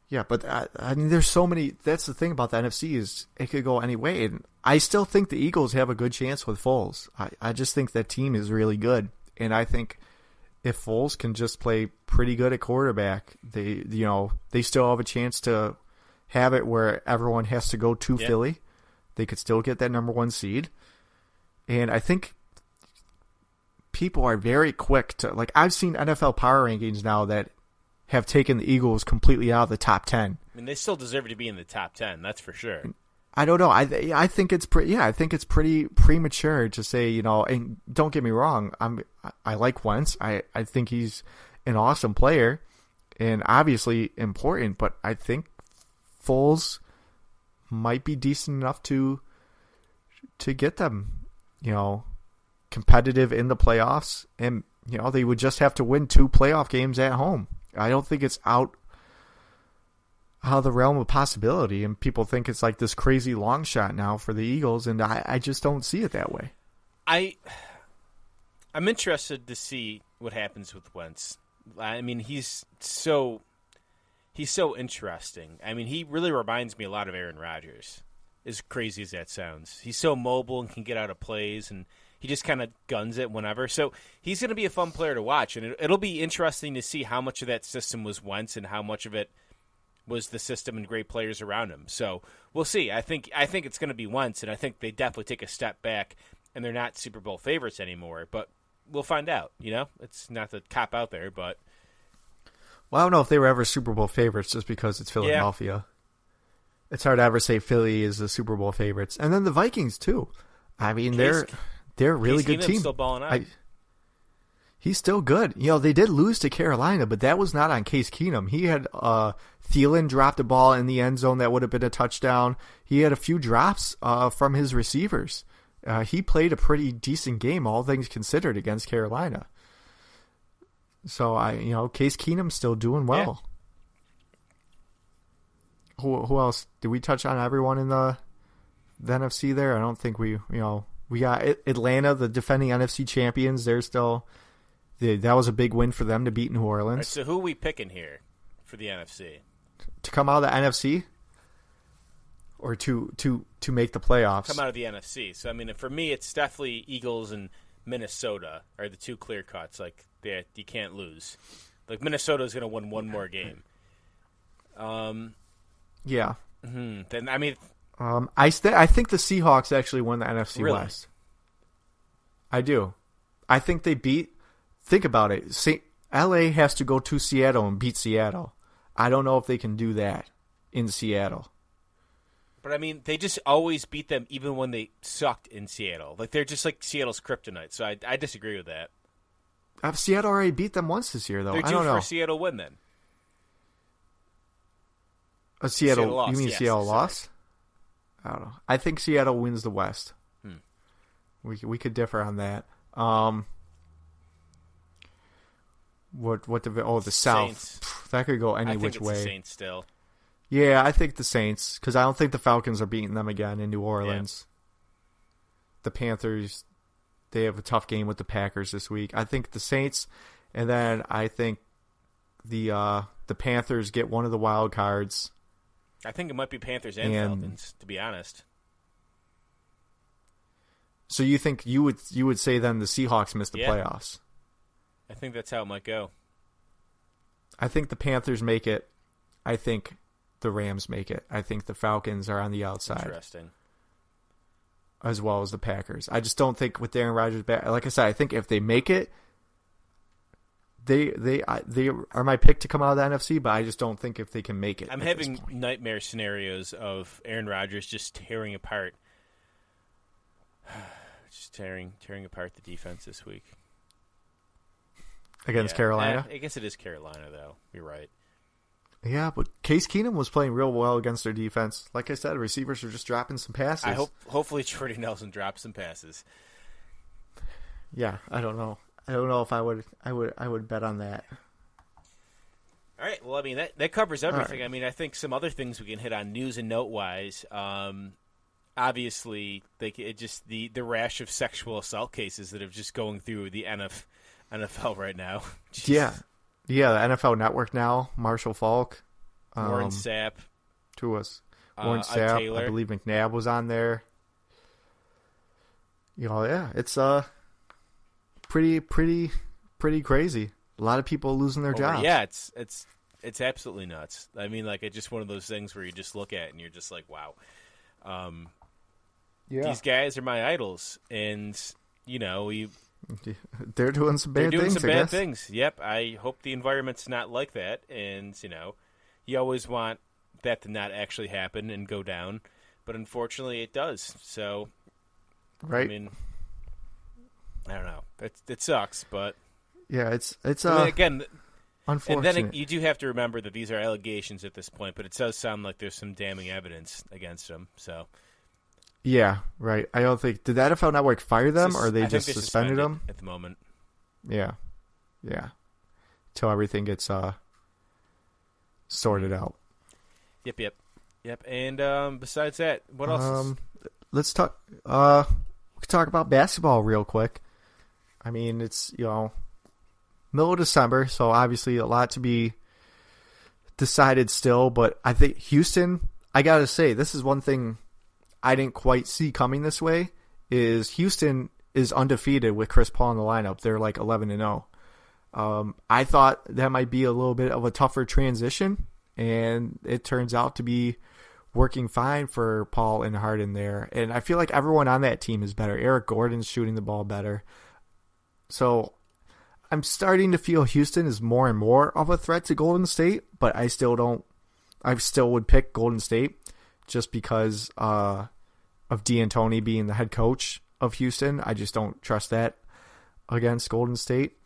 [SPEAKER 3] yeah, but I mean, there's so many. That's the thing about the NFC is it could go any way. And I still think the Eagles have a good chance with Foles. I just think that team is really good, and I think if Foles can just play pretty good at quarterback, they still have a chance to have it where everyone has to go to Philly. They could still get that number 1 seed, and I think. People are very quick to, like, I've seen NFL power rankings now that have taken the Eagles completely out of the top 10.
[SPEAKER 2] I mean, they still deserve to be in the top 10, that's for sure.
[SPEAKER 3] I don't know. I think it's pretty premature to say, and don't get me wrong, I like Wentz. I think he's an awesome player and obviously important, but I think Foles might be decent enough to get them, competitive in the playoffs, and they would just have to win 2 playoff games at home. I don't think it's out of the realm of possibility, and people think it's like this crazy long shot now for the Eagles, and I just don't see it that way.
[SPEAKER 2] I'm interested to see what happens with Wentz. I mean, he's so interesting. I mean, he really reminds me a lot of Aaron Rodgers, as crazy as that sounds. He's so mobile and can get out of plays, and he just kind of guns it whenever. So he's going to be a fun player to watch, and it'll be interesting to see how much of that system was Wentz and how much of it was the system and great players around him. So we'll see. I think it's going to be Wentz, and I think they definitely take a step back and they're not Super Bowl favorites anymore. But we'll find out. It's not the cop out there, but
[SPEAKER 3] well, I don't know if they were ever Super Bowl favorites just because it's Philadelphia. Yeah. It's hard to ever say Philly is the Super Bowl favorites, and then the Vikings too. I mean, they're a really good team.
[SPEAKER 2] Still balling out.
[SPEAKER 3] He's still good. They did lose to Carolina, but that was not on Case Keenum. He had Thielen dropped a ball in the end zone that would have been a touchdown. He had a few drops from his receivers. He played a pretty decent game, all things considered, against Carolina. So Case Keenum's still doing well. Yeah. Who else? Did we touch on everyone in the NFC there? I don't think we got Atlanta, the defending NFC champions. They're still. That was a big win for them to beat New Orleans.
[SPEAKER 2] Right, so who are we picking here for the NFC?
[SPEAKER 3] To come out of the NFC? Or to make the playoffs?
[SPEAKER 2] Come out of the NFC. So, I mean, for me, it's definitely Eagles and Minnesota are the two clear cuts. Like, you can't lose. Like, Minnesota's going to win one more game.
[SPEAKER 3] Yeah.
[SPEAKER 2] Then, I mean...
[SPEAKER 3] I think the Seahawks actually won the NFC
[SPEAKER 2] really?
[SPEAKER 3] West. I do. I think they beat... Think about it. LA has to go to Seattle and beat Seattle. I don't know if they can do that in Seattle.
[SPEAKER 2] But, I mean, they just always beat them even when they sucked in Seattle. Like, they're just like Seattle's kryptonite. So I disagree with that.
[SPEAKER 3] Seattle already beat them once this year, though.
[SPEAKER 2] They're due
[SPEAKER 3] I don't know.
[SPEAKER 2] for a Seattle win, then.
[SPEAKER 3] Seattle
[SPEAKER 2] loss.
[SPEAKER 3] You mean
[SPEAKER 2] yes,
[SPEAKER 3] Seattle
[SPEAKER 2] sorry.
[SPEAKER 3] lost? I don't know. I think Seattle wins the West. We could differ on that. The South.
[SPEAKER 2] Saints.
[SPEAKER 3] That could go any which way.
[SPEAKER 2] I think it's the Saints still.
[SPEAKER 3] Yeah, I think the Saints, because I don't think the Falcons are beating them again in New Orleans. Yeah. The Panthers, they have a tough game with the Packers this week. I think the Saints, and then I think the Panthers get one of the wild cards.
[SPEAKER 2] I think it might be Panthers and Falcons, to be honest.
[SPEAKER 3] So you think you would say then the Seahawks missed the playoffs?
[SPEAKER 2] I think that's how it might go.
[SPEAKER 3] I think the Panthers make it. I think the Rams make it. I think the Falcons are on the outside.
[SPEAKER 2] Interesting.
[SPEAKER 3] As well as the Packers. I just don't think with Aaron Rodgers back. Like I said, I think if they make it, they are my pick to come out of the NFC. But I just don't think if they can make it.
[SPEAKER 2] I'm having nightmare scenarios of Aaron Rodgers just tearing apart, tearing apart the defense this week.
[SPEAKER 3] Against Carolina?
[SPEAKER 2] I guess it is Carolina, though. You're right.
[SPEAKER 3] Yeah, but Case Keenum was playing real well against their defense. Like I said, receivers are just dropping some passes.
[SPEAKER 2] Hopefully Jordy Nelson drops some passes.
[SPEAKER 3] Yeah, I don't know. I don't know if I would bet on that.
[SPEAKER 2] All right. Well, I mean that covers everything.
[SPEAKER 3] Right.
[SPEAKER 2] I mean, I think some other things we can hit on news and note wise. Obviously, the rash of sexual assault cases that are just going through the NFL right now.
[SPEAKER 3] Yeah, the NFL Network now. Marshall Falk,
[SPEAKER 2] Warren Sapp,
[SPEAKER 3] Warren Sapp.
[SPEAKER 2] Taylor.
[SPEAKER 3] I believe McNabb was on there. It's pretty crazy. A lot of people losing their jobs.
[SPEAKER 2] Yeah, it's absolutely nuts. I mean, like, it's just one of those things where you just look at it and you're just like, wow. These guys are my idols, and
[SPEAKER 3] they're doing some bad
[SPEAKER 2] things. Yep. I hope the environment's not like that, and you always want that to not actually happen and go down, but unfortunately it does. So,
[SPEAKER 3] right.
[SPEAKER 2] I mean, I don't know. It sucks, but
[SPEAKER 3] yeah, it's
[SPEAKER 2] again,
[SPEAKER 3] unfortunate.
[SPEAKER 2] And then you do have to remember that these are allegations at this point, but it does sound like there's some damning evidence against them. So.
[SPEAKER 3] Yeah, right. I don't think... Did the NFL Network fire them, or they just suspended them?
[SPEAKER 2] At the moment.
[SPEAKER 3] Yeah. Till everything gets sorted out.
[SPEAKER 2] Yep. And besides that, what else?
[SPEAKER 3] Let's talk... we can talk about basketball real quick. I mean, it's, middle of December, so obviously a lot to be decided still, but I think Houston... I gotta say, this is one thing... I didn't quite see coming this way, is Houston is undefeated with Chris Paul in the lineup. They're like 11-0. I thought that might be a little bit of a tougher transition, and it turns out to be working fine for Paul and Harden there. And I feel like everyone on that team is better. Eric Gordon's shooting the ball better. So I'm starting to feel Houston is more and more of a threat to Golden State, but I still would pick Golden State just because of D'Antoni being the head coach of Houston. I just don't trust that against Golden State.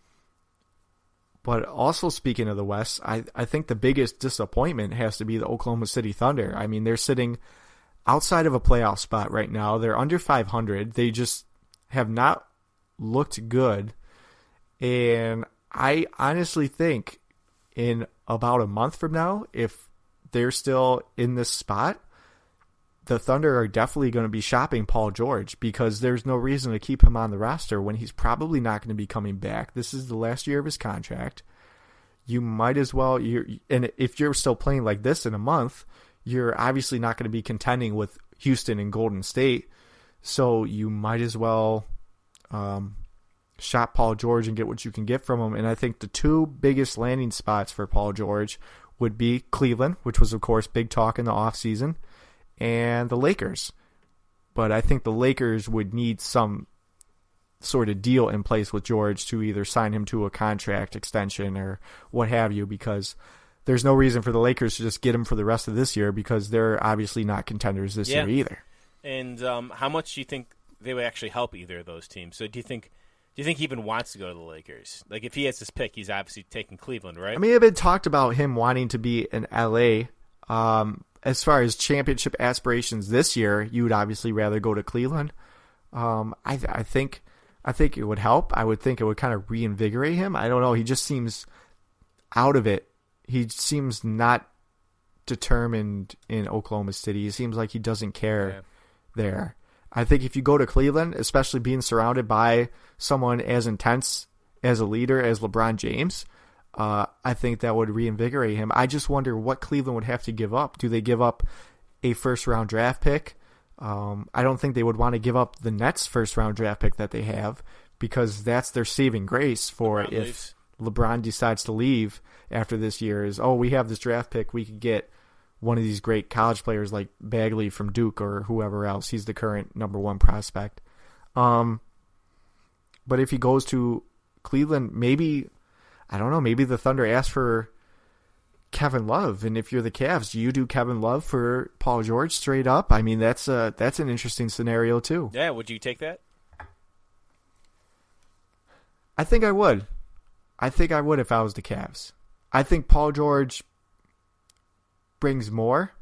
[SPEAKER 3] But also speaking of the West, I think the biggest disappointment has to be the Oklahoma City Thunder. I mean, they're sitting outside of a playoff spot right now. They're under 500. They just have not looked good. And I honestly think in about a month from now, if they're still in this spot, the Thunder are definitely going to be shopping Paul George because there's no reason to keep him on the roster when he's probably not going to be coming back. This is the last year of his contract. You might as well, and if you're still playing like this in a month, you're obviously not going to be contending with Houston and Golden State. So you might as well shop Paul George and get what you can get from him. And I think the two biggest landing spots for Paul George would be Cleveland, which was, of course, big talk in the offseason, and the Lakers. But I think the Lakers would need some sort of deal in place with George to either sign him to a contract extension or what have you, because there's no reason for the Lakers to just get him for the rest of this year because they're obviously not contenders this year either.
[SPEAKER 2] And how much do you think they would actually help either of those teams? So do you think he even wants to go to the Lakers? Like, if he has his pick, he's obviously taking Cleveland, right?
[SPEAKER 3] I mean, it had been talked about him wanting to be in L.A. As far as championship aspirations this year, you would obviously rather go to Cleveland. I think it would help. I would think it would kind of reinvigorate him. I don't know. He just seems out of it. He seems not determined in Oklahoma City. He seems like he doesn't care there. I think if you go to Cleveland, especially being surrounded by someone as intense as a leader as LeBron James, I think that would reinvigorate him. I just wonder what Cleveland would have to give up. Do they give up a first-round draft pick? I don't think they would want to give up the Nets' first-round draft pick that they have because that's their saving grace for
[SPEAKER 2] LeBron
[SPEAKER 3] if
[SPEAKER 2] leaves.
[SPEAKER 3] LeBron decides to leave after this year is, we have this draft pick. We could get one of these great college players like Bagley from Duke or whoever else. He's the current number one prospect. But if he goes to Cleveland, maybe, I don't know, maybe the Thunder ask for Kevin Love. And if you're the Cavs, do you do Kevin Love for Paul George straight up? I mean, that's an interesting scenario too.
[SPEAKER 2] Yeah, would you take that?
[SPEAKER 3] I think I would. I think I would if I was the Cavs. I think Paul George brings more.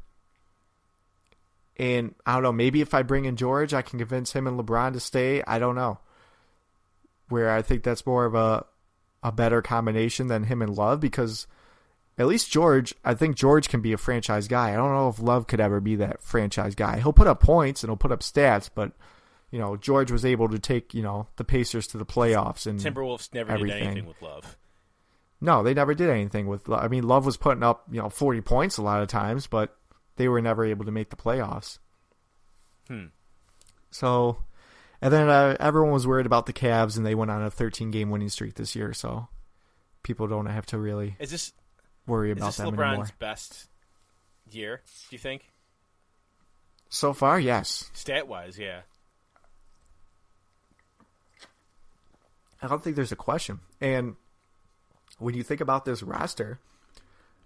[SPEAKER 3] And I don't know, maybe if I bring in George, I can convince him and LeBron to stay. I don't know. Where I think that's more of a better combination than him and Love, because at least George, I think George can be a franchise guy. I don't know if Love could ever be that franchise guy. He'll put up points and he'll put up stats, but George was able to take, the Pacers to the playoffs and
[SPEAKER 2] Timberwolves never
[SPEAKER 3] everything.
[SPEAKER 2] did anything with Love.
[SPEAKER 3] No, they never did anything with Love. I mean, Love was putting up, 40 points a lot of times, but they were never able to make the playoffs. So, and then everyone was worried about the Cavs, and they went on a 13-game winning streak this year, so people don't have to really worry about them anymore.
[SPEAKER 2] Is this LeBron's best year, do you think?
[SPEAKER 3] So far, yes.
[SPEAKER 2] Stat-wise, yeah.
[SPEAKER 3] I don't think there's a question. And when you think about this roster,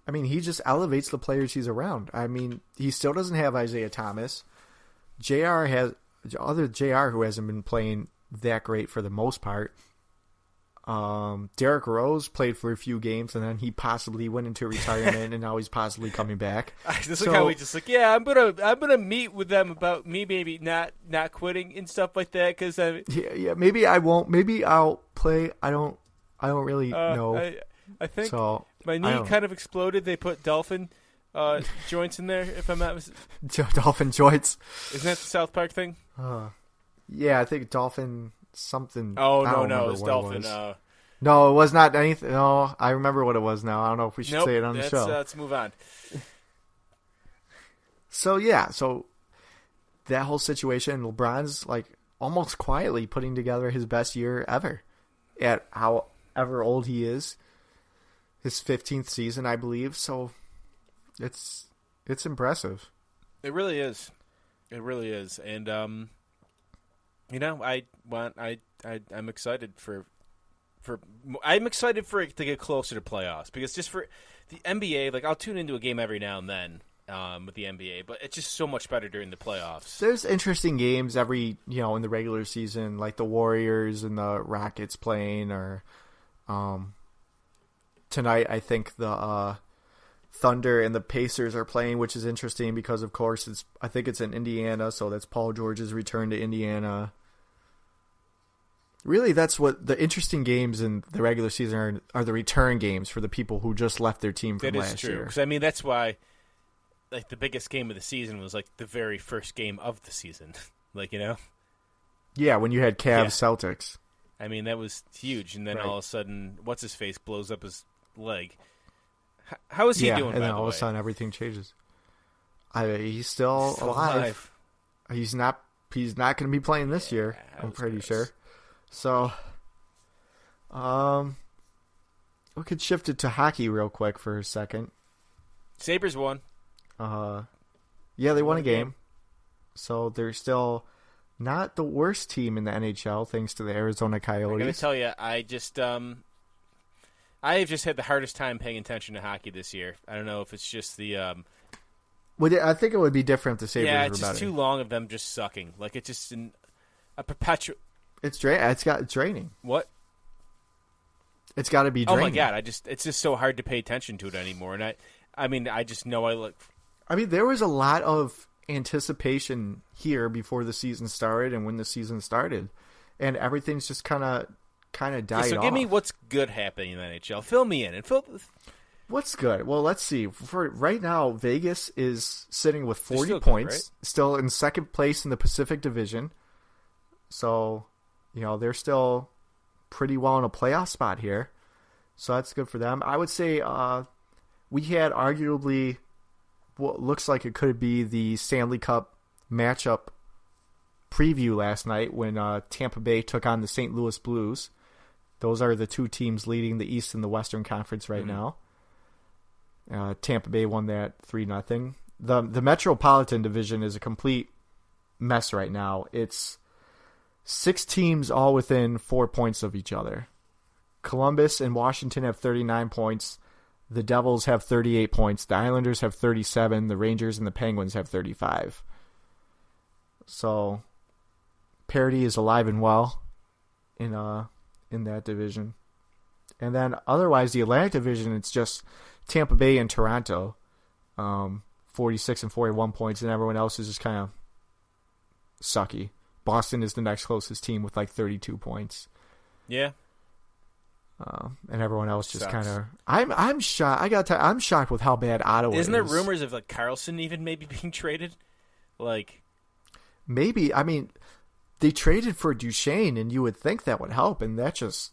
[SPEAKER 3] I mean, he just elevates the players he's around. I mean, he still doesn't have Isaiah Thomas. JR has other JR who hasn't been playing that great for the most part. Derrick Rose played for a few games and then he possibly went into retirement and now he's possibly coming back.
[SPEAKER 2] Just like how we just I'm gonna meet with them about me maybe not quitting and stuff like that because
[SPEAKER 3] maybe I won't. Maybe I'll play. I don't really know.
[SPEAKER 2] I think
[SPEAKER 3] so,
[SPEAKER 2] my knee kind of exploded. They put dolphin joints in there. If I'm not
[SPEAKER 3] dolphin joints.
[SPEAKER 2] Isn't that the South Park thing?
[SPEAKER 3] Yeah, I think dolphin something.
[SPEAKER 2] Oh no, it's dolphin.
[SPEAKER 3] No, it was not anything. No, I remember what it was now. I don't know if we should say it on the show.
[SPEAKER 2] Let's move on.
[SPEAKER 3] So that whole situation, LeBron's like almost quietly putting together his best year ever at however old he is. His 15th season, I believe. So it's impressive.
[SPEAKER 2] It really is. It really is. And I'm excited for I'm excited for it to get closer to playoffs, because just for the NBA, like I'll tune into a game every now and then with the NBA, but it's just so much better during the playoffs.
[SPEAKER 3] There's interesting games every, in the regular season, like the Warriors and the Rockets playing, or tonight I think the Thunder and the Pacers are playing, which is interesting because, of course, I think it's in Indiana, so that's Paul George's return to Indiana. Really, that's what the interesting games in the regular season are the return games for the people who just left their team from last year.
[SPEAKER 2] Because, that's why like the biggest game of the season was like the very first game of the season.
[SPEAKER 3] Yeah, when you had Cavs Celtics.
[SPEAKER 2] That was huge, and then all of a sudden, what's-his-face blows up his leg. How is he doing,
[SPEAKER 3] and then
[SPEAKER 2] by
[SPEAKER 3] all
[SPEAKER 2] the
[SPEAKER 3] of a sudden everything changes. He's still alive. He's not going to be playing this year, I'm pretty sure. So, we could shift it to hockey real quick for a second.
[SPEAKER 2] Sabres won.
[SPEAKER 3] They won a game. So they're still not the worst team in the NHL, thanks to the Arizona Coyotes.
[SPEAKER 2] I'm going to tell you, I've just had the hardest time paying attention to hockey this year. I don't know if it's just the...
[SPEAKER 3] I think it would be different if the Sabres were better.
[SPEAKER 2] Yeah, it's just too long of them just sucking. Like, it's just a perpetual...
[SPEAKER 3] It's draining.
[SPEAKER 2] What?
[SPEAKER 3] It's got to be draining.
[SPEAKER 2] Oh, my God. It's just so hard to pay attention to it anymore. And I just know I look...
[SPEAKER 3] there was a lot of anticipation here before the season started and when the season started. And everything's just kind of died off.
[SPEAKER 2] So give me what's good happening in the NHL. Fill me in.
[SPEAKER 3] What's good? Well, let's see. For right now, Vegas is sitting with 40 points,
[SPEAKER 2] good, right?
[SPEAKER 3] Still in second place in the Pacific Division. So, they're still pretty well in a playoff spot here. So that's good for them. I would say we had arguably what looks like it could be the Stanley Cup matchup preview last night when Tampa Bay took on the St. Louis Blues. Those are the two teams leading the East and the Western Conference right now. Tampa Bay won that 3-0. The Metropolitan Division is a complete mess right now. It's 6 teams all within 4 points of each other. Columbus and Washington have 39 points. The Devils have 38 points. The Islanders have 37. The Rangers and the Penguins have 35. So parity is alive and well in that division. And then otherwise, the Atlantic Division, it's just Tampa Bay and Toronto, 46 and 41 points, and everyone else is just kind of sucky. Boston is the next closest team with like 32 points.
[SPEAKER 2] Yeah.
[SPEAKER 3] And everyone else just kind of... I'm shocked. I'm shocked with how bad Ottawa is.
[SPEAKER 2] Isn't there rumors of like Carlson even maybe being traded? Like...
[SPEAKER 3] Maybe. They traded for Duchesne, and you would think that would help, and that just...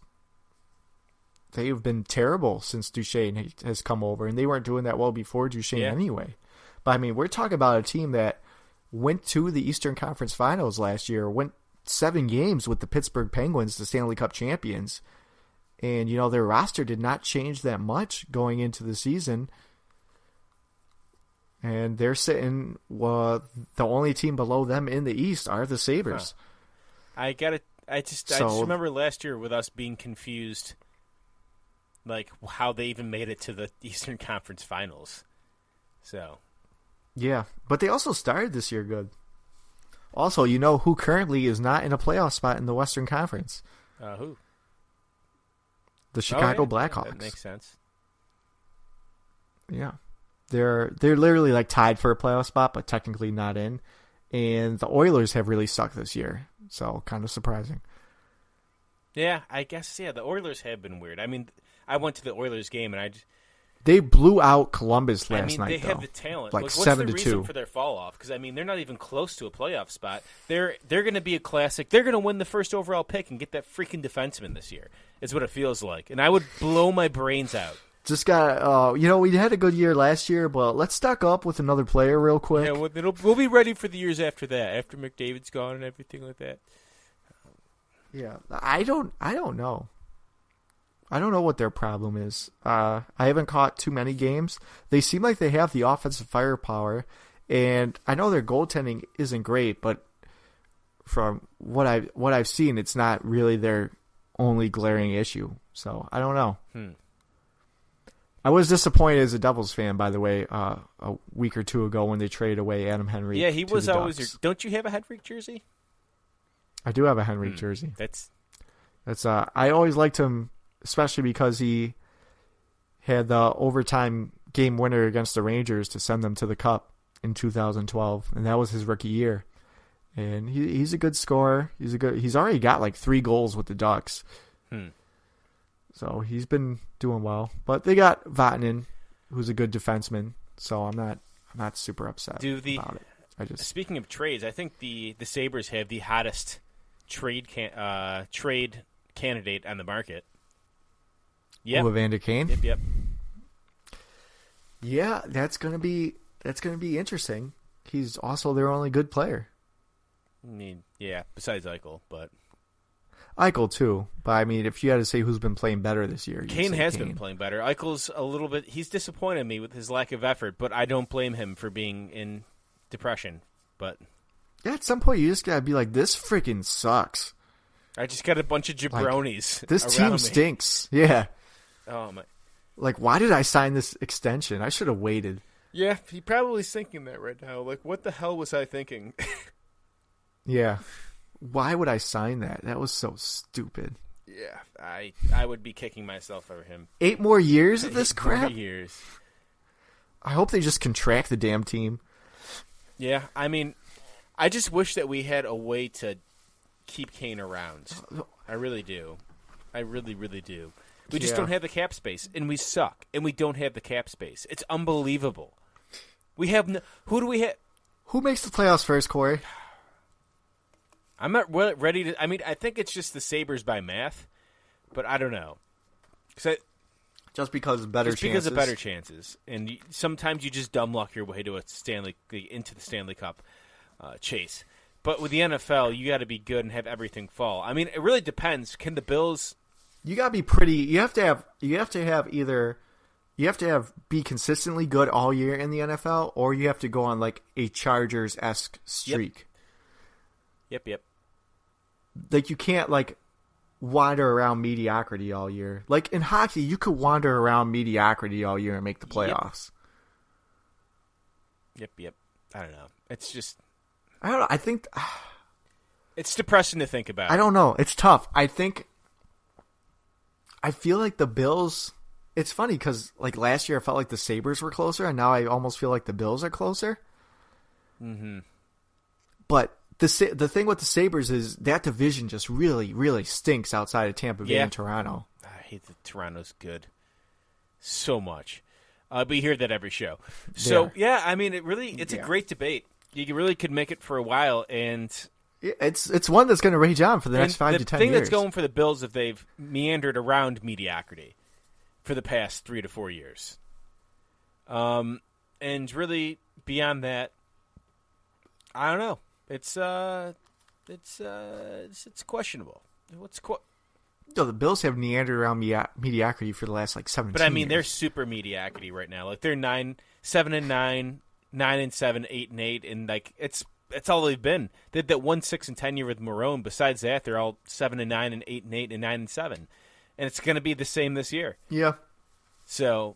[SPEAKER 3] They've been terrible since Duchesne has come over, and they weren't doing that well before Duchesne anyway. But, we're talking about a team that went to the Eastern Conference Finals last year, went 7 games with the Pittsburgh Penguins, the Stanley Cup champions, and, their roster did not change that much going into the season. And they're sitting, the only team below them in the East are the Sabres.
[SPEAKER 2] Huh. I just remember last year with us being confused, like how they even made it to the Eastern Conference Finals. So.
[SPEAKER 3] Yeah, but they also started this year good. Also, who currently is not in a playoff spot in the Western Conference?
[SPEAKER 2] Who?
[SPEAKER 3] The Chicago Blackhawks.
[SPEAKER 2] That makes sense.
[SPEAKER 3] Yeah. They're literally like tied for a playoff spot, but technically not in. And the Oilers have really sucked this year, so kind of surprising.
[SPEAKER 2] Yeah, I guess, the Oilers have been weird. I went to the Oilers game, and
[SPEAKER 3] they blew out Columbus last night,
[SPEAKER 2] they
[SPEAKER 3] though.
[SPEAKER 2] have the talent.
[SPEAKER 3] Like
[SPEAKER 2] what's
[SPEAKER 3] 7-2.
[SPEAKER 2] The reason for their fall off? Because, they're not even close to a playoff spot. They're going to be a classic. They're going to win the first overall pick and get that freaking defenseman this year, is what it feels like. And I would blow my brains out.
[SPEAKER 3] Just got, we had a good year last year, but let's stock up with another player real quick.
[SPEAKER 2] Yeah, we'll be ready for the years after that, after McDavid's gone and everything like that.
[SPEAKER 3] Yeah, I don't know. I don't know what their problem is. I haven't caught too many games. They seem like they have the offensive firepower, And I know their goaltending isn't great, but from what I've seen, it's not really their only glaring issue. So I don't know. I was disappointed as a Devils fan, by the way, a week or two ago when they traded away Adam Henrique.
[SPEAKER 2] Yeah, he
[SPEAKER 3] to
[SPEAKER 2] was
[SPEAKER 3] the
[SPEAKER 2] always.
[SPEAKER 3] Ducks.
[SPEAKER 2] Don't you have a Henrique jersey?
[SPEAKER 3] I do have a Henrique jersey.
[SPEAKER 2] That's
[SPEAKER 3] I always liked him, especially because he had the overtime game winner against the Rangers to send them to the Cup in 2012, and that was his rookie year. And he's a good scorer. He's already got like 3 goals with the Ducks. So he's been doing well. But they got Vatanen, who's a good defenseman. So I'm not super upset about it.
[SPEAKER 2] Speaking of trades, I think the Sabres have the hottest trade candidate on the market. Yeah,
[SPEAKER 3] Evander Kane.
[SPEAKER 2] Yep.
[SPEAKER 3] Yeah, that's gonna be interesting. He's also their only good player.
[SPEAKER 2] I mean, yeah, besides Eichel, but
[SPEAKER 3] Eichel too. But I mean, if you had to say who's been playing better this year,
[SPEAKER 2] Kane has been playing better. Eichel's a little bit. He's disappointed me with his lack of effort, but I don't blame him for being in depression. But
[SPEAKER 3] yeah, at some point you just gotta be like, this freaking sucks.
[SPEAKER 2] I just got a bunch of jabronis.
[SPEAKER 3] Like, this team
[SPEAKER 2] me.
[SPEAKER 3] stinks. Yeah.
[SPEAKER 2] Oh my.
[SPEAKER 3] Like, why did I sign this extension? I should have waited.
[SPEAKER 2] Yeah, he probably is thinking that right now. Like, what the hell was I thinking?
[SPEAKER 3] Yeah. Why would I sign that? That was so stupid.
[SPEAKER 2] Yeah, I would be kicking myself over him.
[SPEAKER 3] 8 more years of this
[SPEAKER 2] 8
[SPEAKER 3] crap?
[SPEAKER 2] more years.
[SPEAKER 3] I hope they just contract the damn team.
[SPEAKER 2] Yeah, I mean, I just wish that we had a way to keep Kane around. I really do. I really, really do. We just don't have the cap space, and we suck, and we don't have the cap space. It's unbelievable. We have who do we have?
[SPEAKER 3] Who makes the playoffs first, Corey?
[SPEAKER 2] I'm not ready to. I mean, I think it's just the Sabres by math, but I don't know.
[SPEAKER 3] Just because of better chances.
[SPEAKER 2] Because of better chances, and sometimes you just dumb luck your way to into the Stanley Cup chase. But with the NFL, you got to be good and have everything fall. I mean, it really depends. Can the Bills?
[SPEAKER 3] You got to be pretty. You have to have either. You have to be consistently good all year in the NFL, or you have to go on like a Chargers-esque streak.
[SPEAKER 2] Yep.
[SPEAKER 3] Like, you can't like wander around mediocrity all year. Like in hockey, you could wander around mediocrity all year and make the playoffs.
[SPEAKER 2] Yep. I don't know. It's just.
[SPEAKER 3] I don't know. I think
[SPEAKER 2] it's depressing to think about.
[SPEAKER 3] I don't know. It's tough. I feel like the Bills. It's funny because like last year I felt like the Sabres were closer, and now I almost feel like the Bills are closer. Mm-hmm. But the thing with the Sabres is that division just really, really stinks outside of Tampa Bay and Toronto.
[SPEAKER 2] I hate that Toronto's good so much. But you hear that every show. So yeah, I mean, it's a great debate. You really could make it for a while, and
[SPEAKER 3] it's one that's going to rage on for the next 5 to 10 years.
[SPEAKER 2] The thing that's going for the Bills if they've meandered around mediocrity for the past 3 to 4 years, and really beyond that, I don't know. It's questionable.
[SPEAKER 3] No, the Bills have meandered around mediocrity for the last like 17
[SPEAKER 2] But I mean,
[SPEAKER 3] years.
[SPEAKER 2] they're super mediocrity right now. Like they're 7-9, 9-7, 8-8, and like it's all they've been. They had that 1-6-10 year with Marone. Besides that, they're all 7-9 and 8-8 and 9-7, and it's going to be the same this year.
[SPEAKER 3] Yeah.
[SPEAKER 2] So.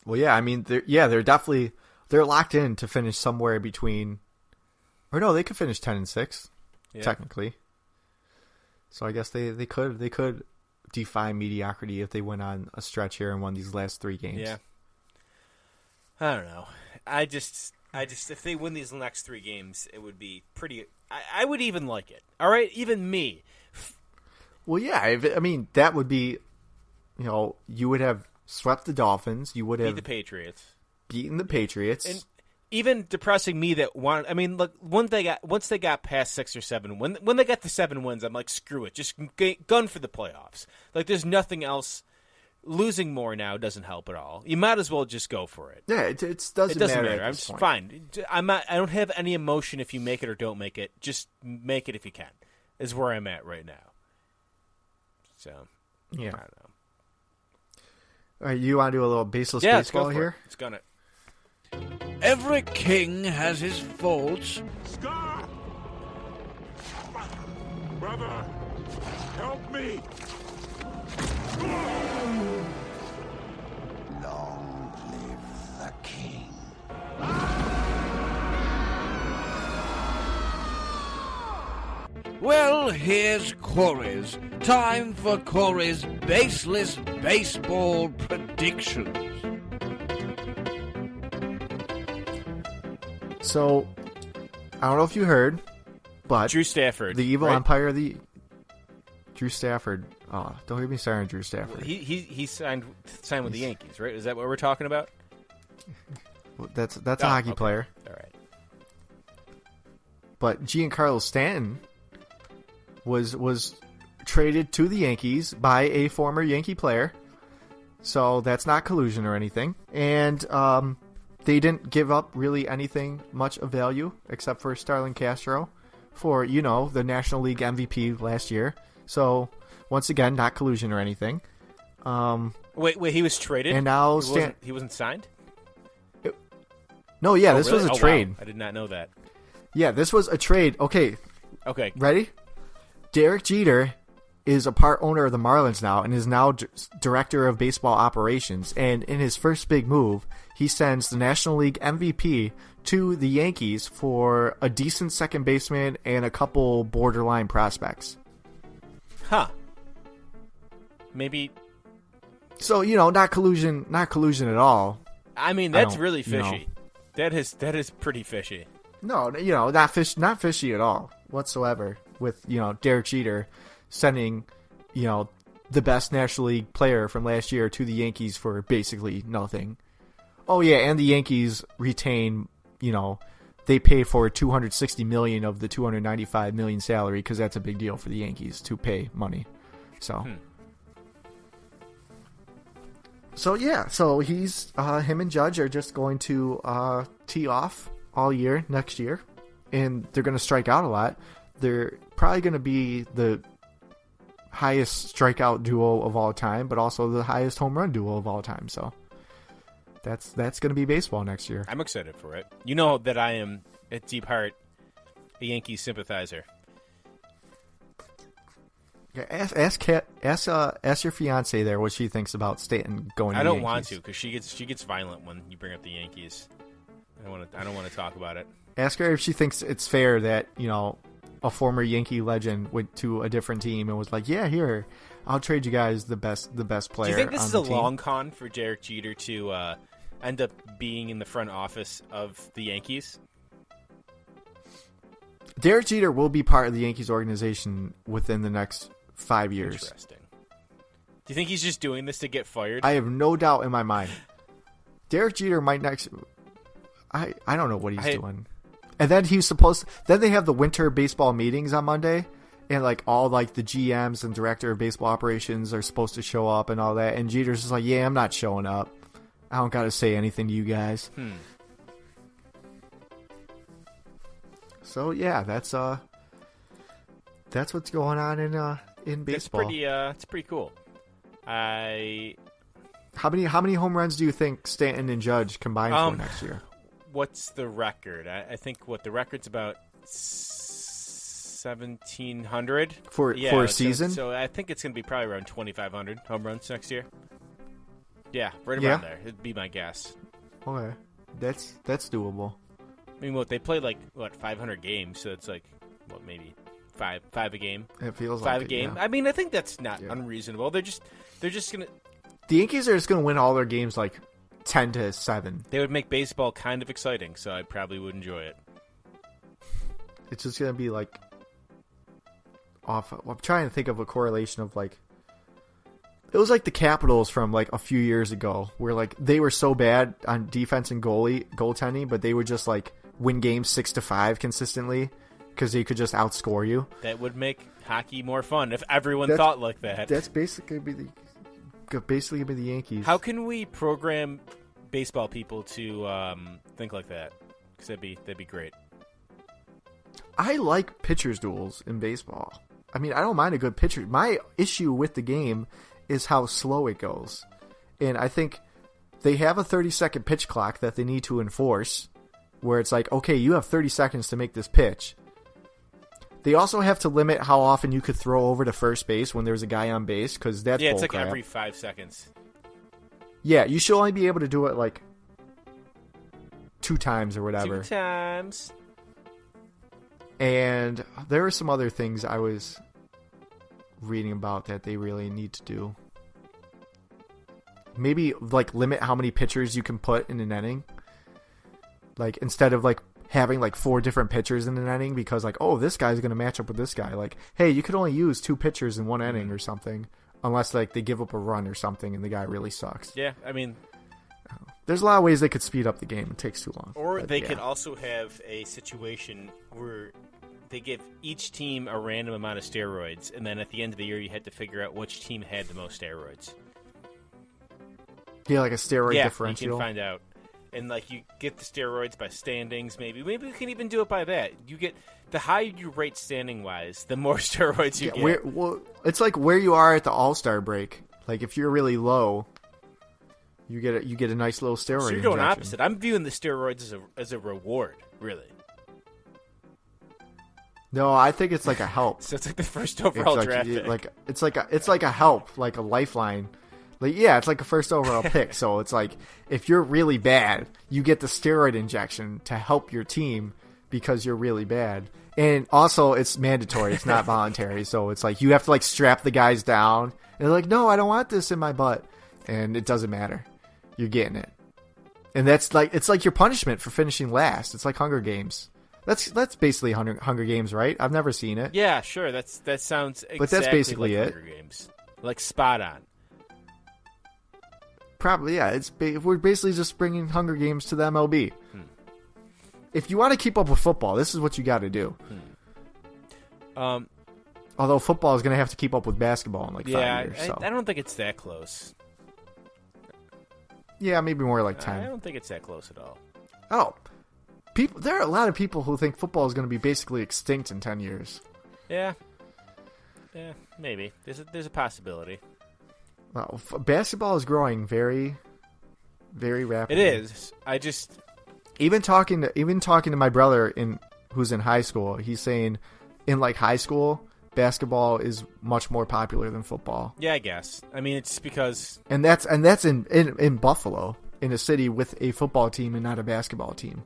[SPEAKER 3] Well, yeah. I mean, they're definitely locked in to finish somewhere between, or no, they could finish 10-6 technically. So I guess they could defy mediocrity if they went on a stretch here and won these last 3 games.
[SPEAKER 2] Yeah. I don't know. I just if they win these next 3 games, it would be pretty. I would even like it. All right, even me.
[SPEAKER 3] Well, yeah. I mean, that would be, you would have swept the Dolphins. You would have
[SPEAKER 2] beat the Patriots.
[SPEAKER 3] Beaten the Patriots.
[SPEAKER 2] And even depressing me that wanted. I mean, look, once they got past 6 or 7, when they got to 7 wins, I'm like, screw it, just gun for the playoffs. Like, there's nothing else. Losing more now doesn't help at all. You might as well just go for it.
[SPEAKER 3] Yeah, it doesn't matter.
[SPEAKER 2] I'm just fine. I don't have any emotion if you make it or don't make it. Just make it if you can. Is where I'm at right now. So
[SPEAKER 3] yeah,
[SPEAKER 2] I don't know.
[SPEAKER 3] All right, you want to do a little baseless baseball here?
[SPEAKER 2] Let's gun it.
[SPEAKER 1] every king has his faults.
[SPEAKER 4] Scar! Brother, help me!
[SPEAKER 5] Long live the king.
[SPEAKER 1] Well, here's Kory's. Time for Kory's Baseless Baseball predictions.
[SPEAKER 3] So, I don't know if you heard, but
[SPEAKER 2] Drew Stafford,
[SPEAKER 3] the evil
[SPEAKER 2] right?
[SPEAKER 3] umpire of the Drew Stafford. Oh, don't get me started on Drew Stafford.
[SPEAKER 2] He signed with the Yankees, right? Is that what we're talking about?
[SPEAKER 3] That's a hockey player.
[SPEAKER 2] All right.
[SPEAKER 3] But Giancarlo Stanton was traded to the Yankees by a former Yankee player, so that's not collusion or anything. And they didn't give up really anything much of value except for Starlin Castro for, the National League MVP last year. So once again, not collusion or anything.
[SPEAKER 2] Wait, he was traded,
[SPEAKER 3] and now
[SPEAKER 2] he wasn't signed.
[SPEAKER 3] No, yeah, this
[SPEAKER 2] really?
[SPEAKER 3] was a trade.
[SPEAKER 2] Wow. I did not know that.
[SPEAKER 3] Yeah, this was a trade. Okay,
[SPEAKER 2] ready?
[SPEAKER 3] Derek Jeter is a part owner of the Marlins now and is now director of baseball operations. And in his first big move, he sends the National League MVP to the Yankees for a decent second baseman and a couple borderline prospects.
[SPEAKER 2] Huh. Maybe.
[SPEAKER 3] So, not collusion at all.
[SPEAKER 2] I mean, that's really fishy. That is pretty fishy.
[SPEAKER 3] No, not fishy at all whatsoever. With Derek Jeter sending the best National League player from last year to the Yankees for basically nothing. Oh yeah, and the Yankees retain they pay for $260 million of the $295 million salary because that's a big deal for the Yankees to pay money. So. So yeah, so he's him and Judge are just going to tee off all year next year, and they're going to strike out a lot. They're probably going to be the highest strikeout duo of all time, but also the highest home run duo of all time. So that's going to be baseball next year.
[SPEAKER 2] I'm excited for it. You know that I am at deep heart a Yankees sympathizer.
[SPEAKER 3] Yeah, ask your fiance there what she thinks about Stanton going.
[SPEAKER 2] I
[SPEAKER 3] to the
[SPEAKER 2] don't want
[SPEAKER 3] Yankees.
[SPEAKER 2] to because she gets violent when you bring up the Yankees. I don't want to talk about it.
[SPEAKER 3] Ask her if she thinks it's fair that a former Yankee legend went to a different team and was like, "Yeah, here, I'll trade you guys the best player."
[SPEAKER 2] Do you think this is a
[SPEAKER 3] team.
[SPEAKER 2] long con for Derek Jeter to end up being in the front office of the Yankees?
[SPEAKER 3] Derek Jeter will be part of the Yankees organization within the next 5 years.
[SPEAKER 2] Interesting. Do you think he's just doing this to get fired?
[SPEAKER 3] I have no doubt in my mind. Derek Jeter might next. I don't know what he's doing. And then he's supposed. Then they have the winter baseball meetings on Monday, and all the GMs and director of baseball operations are supposed to show up and all that. And Jeter's just like, "Yeah, I'm not showing up. I don't got to say anything to you guys." So yeah, that's what's going on in baseball.
[SPEAKER 2] It's pretty cool.
[SPEAKER 3] How many home runs do you think Stanton and Judge combine for next year?
[SPEAKER 2] What's the record? I think the record's about 1,700
[SPEAKER 3] for a season.
[SPEAKER 2] So I think it's going to be probably around 2,500 home runs next year. Yeah, right around there. It'd be my guess.
[SPEAKER 3] Okay, that's doable.
[SPEAKER 2] I mean, they play 500 games, so it's maybe five a game.
[SPEAKER 3] It feels
[SPEAKER 2] five
[SPEAKER 3] like
[SPEAKER 2] a game.
[SPEAKER 3] Yeah.
[SPEAKER 2] I mean, I think that's not unreasonable. They're just gonna.
[SPEAKER 3] The Yankees are just gonna win all their games 10-7.
[SPEAKER 2] They would make baseball kind of exciting, so I probably would enjoy it.
[SPEAKER 3] It's just gonna be off. I'm trying to think of a correlation of it was the Capitals from a few years ago, where they were so bad on defense and goaltending, but they would just win games 6-5 consistently because they could just outscore you.
[SPEAKER 2] That would make hockey more fun if everyone thought like that.
[SPEAKER 3] That's basically be the Yankees.
[SPEAKER 2] How can we program baseball people to think like that? Because that'd be great.
[SPEAKER 3] I like pitchers duels in baseball. I mean, I don't mind a good pitcher. My issue with the game is how slow it goes. And I think they have a 30-second pitch clock that they need to enforce. where it's like, okay, you have 30 seconds to make this pitch. They also have to limit how often you could throw over to first base when there's a guy on base, because that's
[SPEAKER 2] it's like
[SPEAKER 3] bullcrap.
[SPEAKER 2] every 5 seconds.
[SPEAKER 3] Yeah, you should only be able to do it like 2 times or whatever.
[SPEAKER 2] 2 times.
[SPEAKER 3] And there were some other things I was reading about that they really need to do. Maybe like limit how many pitchers you can put in an inning. Like instead of like having like 4 different pitchers in an inning, because like, oh, this guy's going to match up with this guy. Like, hey, you could only use 2 pitchers in one inning or something, unless like they give up a run or something and the guy really sucks.
[SPEAKER 2] Yeah, I mean,
[SPEAKER 3] there's a lot of ways they could speed up the game. It takes too long.
[SPEAKER 2] Or they could also have a situation where they give each team a random amount of steroids, and then at the end of the year you had to figure out which team had the most steroids.
[SPEAKER 3] Yeah, like a steroid differential.
[SPEAKER 2] You can find out. And like you get the steroids by standings, maybe we can even do it by that. You get the higher you rate standing wise, the more steroids you get.
[SPEAKER 3] Well, it's like where you are at the All-Star break. Like if you're really low, you get a nice little steroid.
[SPEAKER 2] So you're going
[SPEAKER 3] injection.
[SPEAKER 2] opposite. I'm viewing the steroids as a reward, really.
[SPEAKER 3] No, I think it's like a help.
[SPEAKER 2] So it's like the first overall draft pick.
[SPEAKER 3] It's like a help, like a lifeline. Like, yeah, it's like a first overall pick. So it's like if you're really bad, you get the steroid injection to help your team because you're really bad. And also, it's mandatory. It's not voluntary. So it's like you have to like strap the guys down. And they're like, no, I don't want this in my butt. And it doesn't matter. You're getting it. And it's like your punishment for finishing last. It's like Hunger Games. That's basically Hunger Games, right? I've never seen it.
[SPEAKER 2] Yeah, sure. That sounds exactly
[SPEAKER 3] but that's basically
[SPEAKER 2] like
[SPEAKER 3] it.
[SPEAKER 2] Hunger Games. Like spot on.
[SPEAKER 3] Probably, yeah. We're basically just bringing Hunger Games to the MLB. If you want to keep up with football, this is what you got to do. Although football is going to have to keep up with basketball in like 5 years. So.
[SPEAKER 2] I don't think it's that close.
[SPEAKER 3] Yeah, maybe more like 10.
[SPEAKER 2] I don't think it's that close at all.
[SPEAKER 3] Oh, there are a lot of people who think football is going to be basically extinct in 10 years.
[SPEAKER 2] Yeah, maybe. There's a possibility.
[SPEAKER 3] Well, basketball is growing very, very rapidly.
[SPEAKER 2] It is. I just
[SPEAKER 3] even talking to my brother who's in high school. He's saying in like high school, basketball is much more popular than football.
[SPEAKER 2] Yeah, I guess. I mean, it's because
[SPEAKER 3] and that's in Buffalo, in a city with a football team and not a basketball team.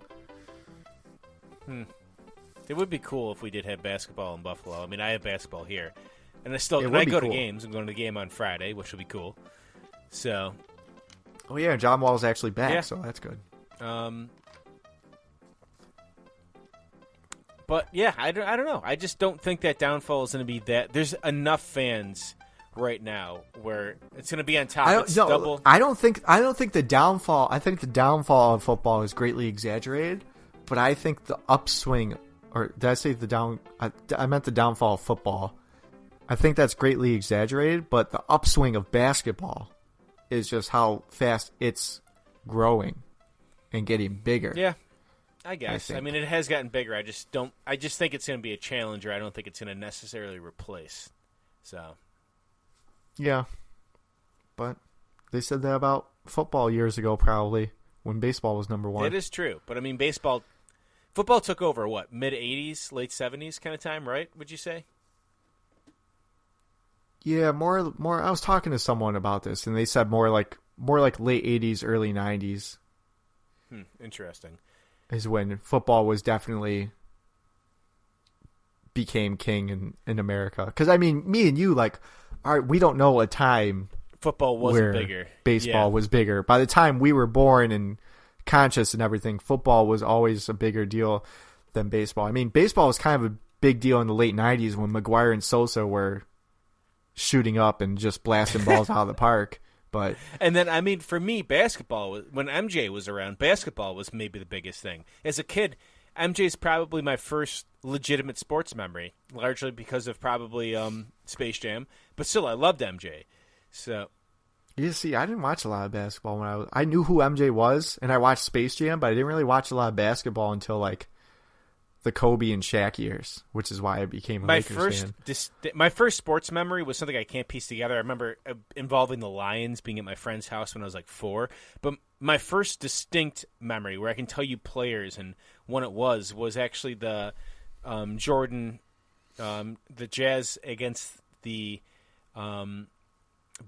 [SPEAKER 2] It would be cool if we did have basketball in Buffalo. I mean, I have basketball here. And I go to games. I'm going to the game on Friday, which will be cool. So,
[SPEAKER 3] oh yeah, John Wall's actually back, so that's good.
[SPEAKER 2] But yeah, I don't know. I just don't think that downfall is going to be that. There's enough fans right now where it's going to be on top.
[SPEAKER 3] I don't think the downfall. I think the downfall of football is greatly exaggerated, but I think the upswing, or did I say the down? I meant the downfall of football. I think that's greatly exaggerated, but the upswing of basketball is just how fast it's growing and getting bigger.
[SPEAKER 2] Yeah, I guess. I mean, it has gotten bigger. I just think it's going to be a challenger. I don't think it's going to necessarily replace. So.
[SPEAKER 3] Yeah, but they said that about football years ago, probably when baseball was number one.
[SPEAKER 2] It is true, but I mean, football took over what, mid '80s, late '70s kind of time, right? Would you say?
[SPEAKER 3] Yeah, more. I was talking to someone about this, and they said more like late '80s, early '90s.
[SPEAKER 2] Interesting.
[SPEAKER 3] Is when football was definitely became king in America. Because I mean, me and you, like, we don't know a time
[SPEAKER 2] football wasn't bigger.
[SPEAKER 3] Baseball was bigger. By the time we were born and conscious and everything, football was always a bigger deal than baseball. I mean, baseball was kind of a big deal in the late '90s when McGuire and Sosa were shooting up and just blasting balls out of the park. But
[SPEAKER 2] and then, I mean, for me, basketball, when MJ was around, basketball was maybe the biggest thing. As a kid, MJ's probably my first legitimate sports memory, largely because of probably Space Jam. But still, I loved MJ. So,
[SPEAKER 3] you see, I didn't watch a lot of basketball when I knew who MJ was, and I watched Space Jam, but I didn't really watch a lot of basketball until like the Kobe and Shaq years, which is why I became a Lakers fan.
[SPEAKER 2] My first sports memory was something I can't piece together. I remember involving the Lions, being at my friend's house when I was like 4. But my first distinct memory where I can tell you players and when it was actually the Jordan, the Jazz against the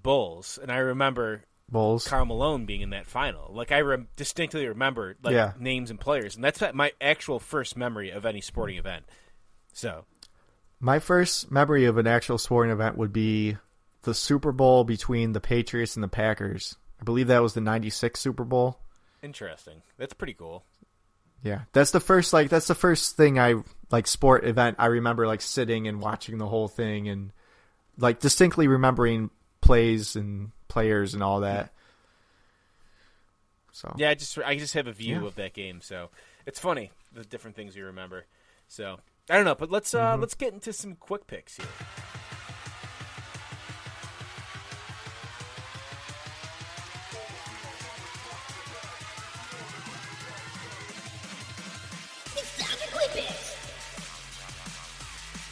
[SPEAKER 2] Bulls, and I remember Karl Malone being in that final. Like I distinctly remember names and players, and that's my actual first memory of any sporting event. So,
[SPEAKER 3] my first memory of an actual sporting event would be the Super Bowl between the Patriots and the Packers. I believe that was the '96 Super Bowl.
[SPEAKER 2] Interesting. That's pretty cool.
[SPEAKER 3] Yeah, that's the first thing I sport event I remember sitting and watching the whole thing and distinctly remembering plays and players and all that. So
[SPEAKER 2] yeah, I just have a view of that game, so it's funny the different things you remember. So I don't know, but let's get into some quick picks here.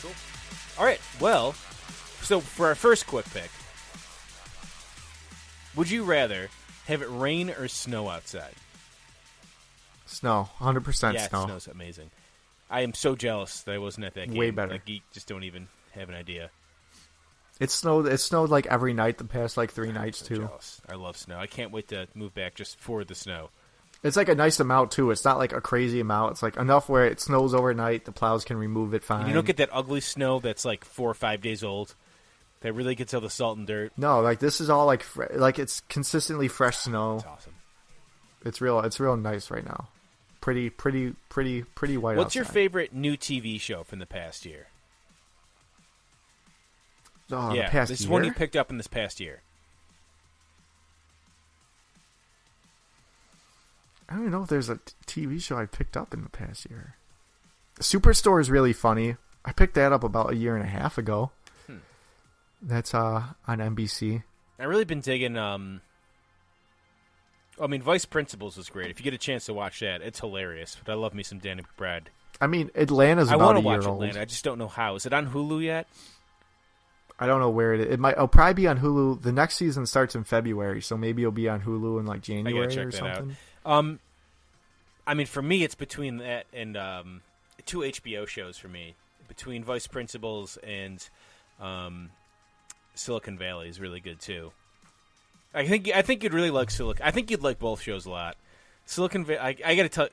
[SPEAKER 2] Cool. All right. Well, so for our first quick pick, would you rather have it rain or snow outside?
[SPEAKER 3] Snow, 100% snow.
[SPEAKER 2] Yeah, snow's amazing. I am so jealous that I wasn't at that game.
[SPEAKER 3] Way better.
[SPEAKER 2] Like, you just don't even have an idea.
[SPEAKER 3] It snowed every night the past 3 nights
[SPEAKER 2] so
[SPEAKER 3] too.
[SPEAKER 2] Jealous. I love snow. I can't wait to move back just for the snow.
[SPEAKER 3] It's a nice amount too. It's not a crazy amount. It's enough where it snows overnight. The plows can remove it fine.
[SPEAKER 2] And you don't get that ugly snow that's 4 or 5 days old. That really gets all the salt and dirt.
[SPEAKER 3] No, this is all it's consistently fresh snow.
[SPEAKER 2] That's awesome.
[SPEAKER 3] It's real nice right now. Pretty white.
[SPEAKER 2] What's your
[SPEAKER 3] outside.
[SPEAKER 2] favorite new TV show from the past year?
[SPEAKER 3] Oh,
[SPEAKER 2] yeah,
[SPEAKER 3] the past
[SPEAKER 2] this
[SPEAKER 3] year?
[SPEAKER 2] one you picked up in this past year.
[SPEAKER 3] I don't know if there's a TV show I picked up in the past year. Superstore is really funny. I picked that up about a year and a half ago. That's on NBC.
[SPEAKER 2] I've really been digging. Vice Principals was great. If you get a chance to watch that, it's hilarious. But I love me some Danny McBride.
[SPEAKER 3] Atlanta's
[SPEAKER 2] I
[SPEAKER 3] about
[SPEAKER 2] want
[SPEAKER 3] a
[SPEAKER 2] to
[SPEAKER 3] year
[SPEAKER 2] watch
[SPEAKER 3] old.
[SPEAKER 2] Atlanta. I just don't know how. Is it on Hulu yet?
[SPEAKER 3] I don't know where it is. It'll probably be on Hulu. The next season starts in February, so maybe it'll be on Hulu in January
[SPEAKER 2] I gotta check
[SPEAKER 3] or
[SPEAKER 2] that
[SPEAKER 3] something.
[SPEAKER 2] out. For me, it's between that and 2 HBO shows for me. Between Vice Principals and Silicon Valley is really good too. I think you'd really like I think you'd like both shows a lot. Silicon Valley. I got to tell.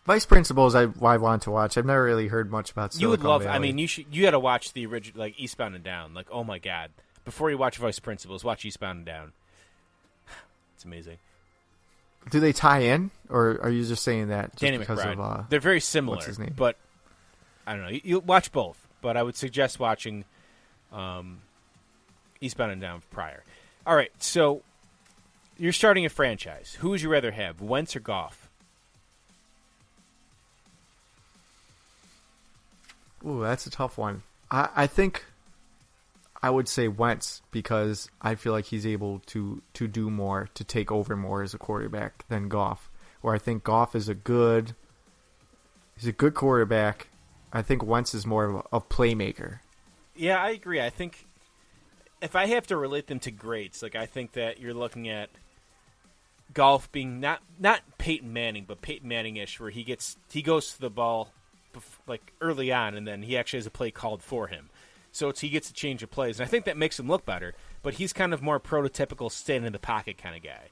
[SPEAKER 3] Vice Principals, I want to watch. I've never really heard much about Silicon
[SPEAKER 2] You would love.
[SPEAKER 3] Valley.
[SPEAKER 2] You got to watch the original, Eastbound and Down. Oh my god! Before you watch Vice Principals, watch Eastbound and Down. It's amazing.
[SPEAKER 3] Do they tie in, or are you just saying that just
[SPEAKER 2] Danny
[SPEAKER 3] because
[SPEAKER 2] McBride.
[SPEAKER 3] of
[SPEAKER 2] They're very similar.
[SPEAKER 3] what's his name?
[SPEAKER 2] But I don't know. You watch both, but I would suggest watching Eastbound and Down prior. All right, so you're starting a franchise. Who would you rather have, Wentz or Goff?
[SPEAKER 3] Ooh, that's a tough one. I think I would say Wentz because I feel like he's able to do more, to take over more as a quarterback than Goff. Where I think Goff is a good quarterback. I think Wentz is more of a playmaker.
[SPEAKER 2] Yeah, I agree. I think if I have to relate them to greats, I think that you're looking at Goff being not Peyton Manning, but Peyton Manning-ish, where he goes to the ball early on, and then he actually has a play called for him. So he gets to change of plays, and I think that makes him look better. But he's kind of more prototypical stand in the pocket kind of guy.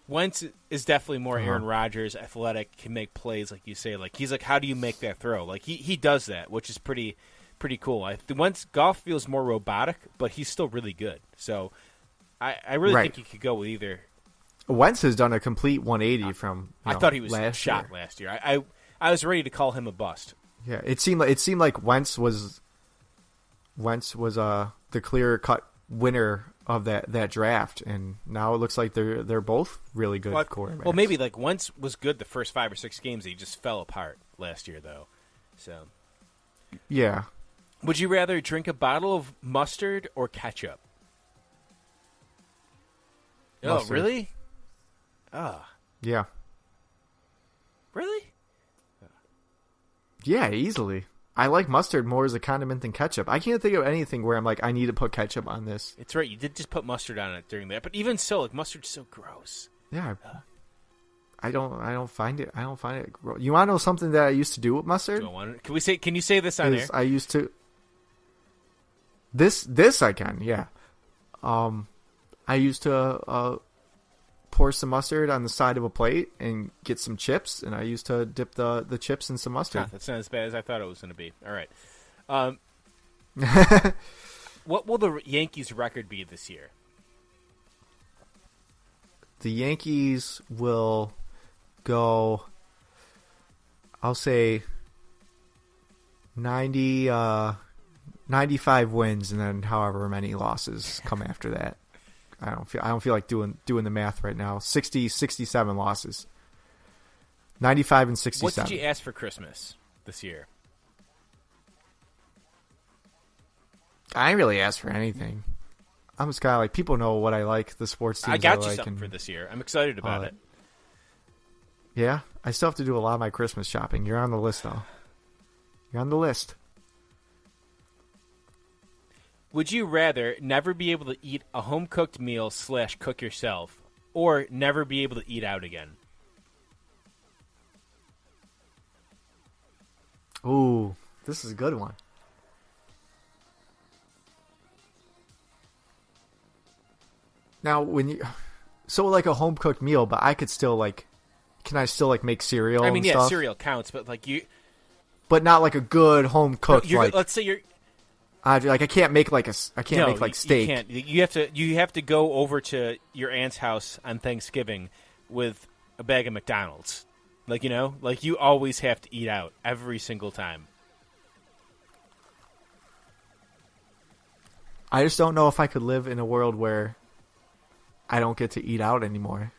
[SPEAKER 2] Wentz is definitely more Aaron Rodgers, athletic, can make plays, like you say. He's how do you make that throw? He does that, which is pretty cool. Goff feels more robotic, but he's still really good. So I really think you could go with either.
[SPEAKER 3] Wentz has done a complete 180 from.
[SPEAKER 2] I thought he was
[SPEAKER 3] shot
[SPEAKER 2] last year. I was ready to call him a bust.
[SPEAKER 3] Yeah, it seemed like Wentz was the clear cut winner of that draft, and now it looks like they're both really good quarterbacks.
[SPEAKER 2] Well, maybe Wentz was good the first 5 or 6 games. He just fell apart last year, though. So
[SPEAKER 3] yeah.
[SPEAKER 2] Would you rather drink a bottle of mustard or ketchup?
[SPEAKER 3] Mustard.
[SPEAKER 2] Oh, really?
[SPEAKER 3] Yeah.
[SPEAKER 2] Really?
[SPEAKER 3] Yeah, easily. I like mustard more as a condiment than ketchup. I can't think of anything where I'm I need to put ketchup on this.
[SPEAKER 2] It's right. You did just put mustard on it during that. But even so, mustard's so gross.
[SPEAKER 3] Yeah. I don't find it. You want to know something that I used to do with mustard?
[SPEAKER 2] Can you say this on air?
[SPEAKER 3] I used to. This I can, yeah. I used to pour some mustard on the side of a plate and get some chips, and I used to dip the chips in some mustard.
[SPEAKER 2] That's not as bad as I thought it was going to be. All right. What will the Yankees' record be this year?
[SPEAKER 3] The Yankees will go, I'll say 95 wins, and then however many losses come after that. I don't feel like doing the math right now. 67 losses. 95 and 67.
[SPEAKER 2] What did you ask for Christmas this year?
[SPEAKER 3] I didn't really ask for anything. I'm just kind of like, people know what I like, the sports teams
[SPEAKER 2] I got you
[SPEAKER 3] like,
[SPEAKER 2] something for this year. I'm excited about it.
[SPEAKER 3] Yeah, I still have to do a lot of my Christmas shopping. You're on the list, though. You're on the list.
[SPEAKER 2] Would you rather never be able to eat a home-cooked meal / cook yourself, or never be able to eat out again?
[SPEAKER 3] Ooh, this is a good one. Now, like a home cooked meal, but I could still can I still make cereal?
[SPEAKER 2] I mean,
[SPEAKER 3] and
[SPEAKER 2] yeah,
[SPEAKER 3] stuff?
[SPEAKER 2] cereal counts, but
[SPEAKER 3] but not like a good home cooked.
[SPEAKER 2] Let's say you're.
[SPEAKER 3] I can't make steak.
[SPEAKER 2] You can't. You have to go over to your aunt's house on Thanksgiving with a bag of McDonald's. You always have to eat out every single time.
[SPEAKER 3] I just don't know if I could live in a world where I don't get to eat out anymore.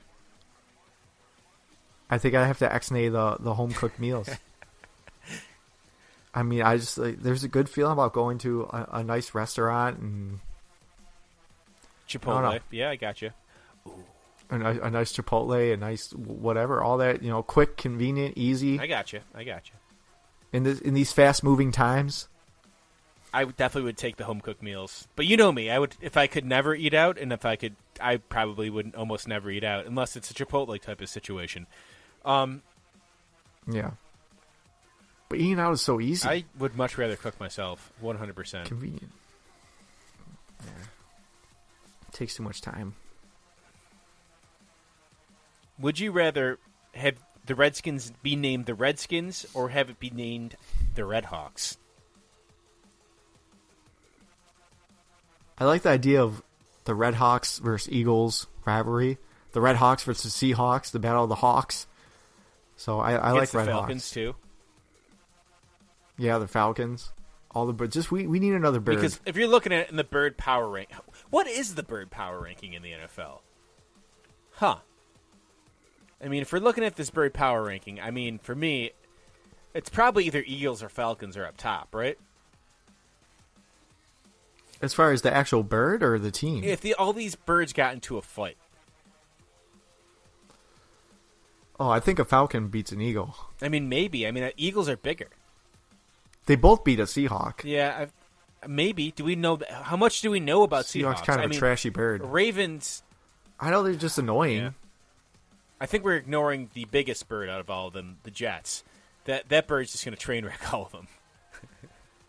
[SPEAKER 3] I think I have to ex-nay the home cooked meals. I mean, I just there's a good feeling about going to a nice restaurant and
[SPEAKER 2] Chipotle. Yeah, I got you.
[SPEAKER 3] A nice Chipotle, a nice whatever, all that, quick, convenient, easy.
[SPEAKER 2] I got you.
[SPEAKER 3] In these fast moving times.
[SPEAKER 2] I definitely would take the home cooked meals, but you know me. I would if I could never eat out, and if I could, I probably would almost never eat out unless it's a Chipotle type of situation.
[SPEAKER 3] Yeah, but eating out is so easy.
[SPEAKER 2] I would much rather cook myself, 100%.
[SPEAKER 3] Convenient. Yeah, it takes too much time.
[SPEAKER 2] Would you rather have the Redskins be named the Redskins or have it be named the Redhawks?
[SPEAKER 3] I like the idea of the Red Hawks versus Eagles rivalry. The Red Hawks versus Seahawks, the battle of the Hawks. So I like Red
[SPEAKER 2] Falcons
[SPEAKER 3] Hawks
[SPEAKER 2] too.
[SPEAKER 3] Yeah, the Falcons. All the birds. Just we need another bird.
[SPEAKER 2] Because if you're looking at it in the bird power rank, what is the bird power ranking in the NFL? Huh. I mean, if we're looking at this bird power ranking, I mean, for me, it's probably either Eagles or Falcons are up top, right?
[SPEAKER 3] As far as the actual bird or the team?
[SPEAKER 2] If all these birds got into a fight.
[SPEAKER 3] Oh, I think a falcon beats an eagle.
[SPEAKER 2] I mean, maybe. I mean, eagles are bigger.
[SPEAKER 3] They both beat a Seahawk.
[SPEAKER 2] Yeah, maybe. Do we know how much do we know about Seahawks?
[SPEAKER 3] Seahawks kind of a trashy bird.
[SPEAKER 2] Ravens.
[SPEAKER 3] I know they're just annoying.
[SPEAKER 2] Yeah. I think we're ignoring the biggest bird out of all of them, the Jets. That bird's just going to train wreck all of them.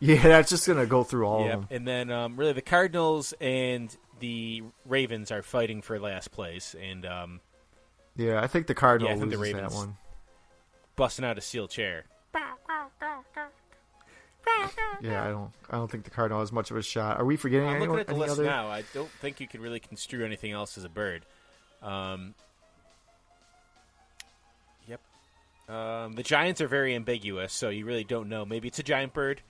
[SPEAKER 3] Yeah, that's just going to go through all of them.
[SPEAKER 2] And then really the Cardinals and the Ravens are fighting for last place. And
[SPEAKER 3] yeah, I think the Cardinals
[SPEAKER 2] loses
[SPEAKER 3] the
[SPEAKER 2] Ravens
[SPEAKER 3] that one.
[SPEAKER 2] Busting out a steel chair.
[SPEAKER 3] Yeah, I don't think the Cardinal has much of a shot. Are we forgetting
[SPEAKER 2] I'm
[SPEAKER 3] anyone?
[SPEAKER 2] looking at the list now. I don't think you could really construe anything else as a bird. Yep. The Giants are very ambiguous, so you really don't know. Maybe it's a giant bird.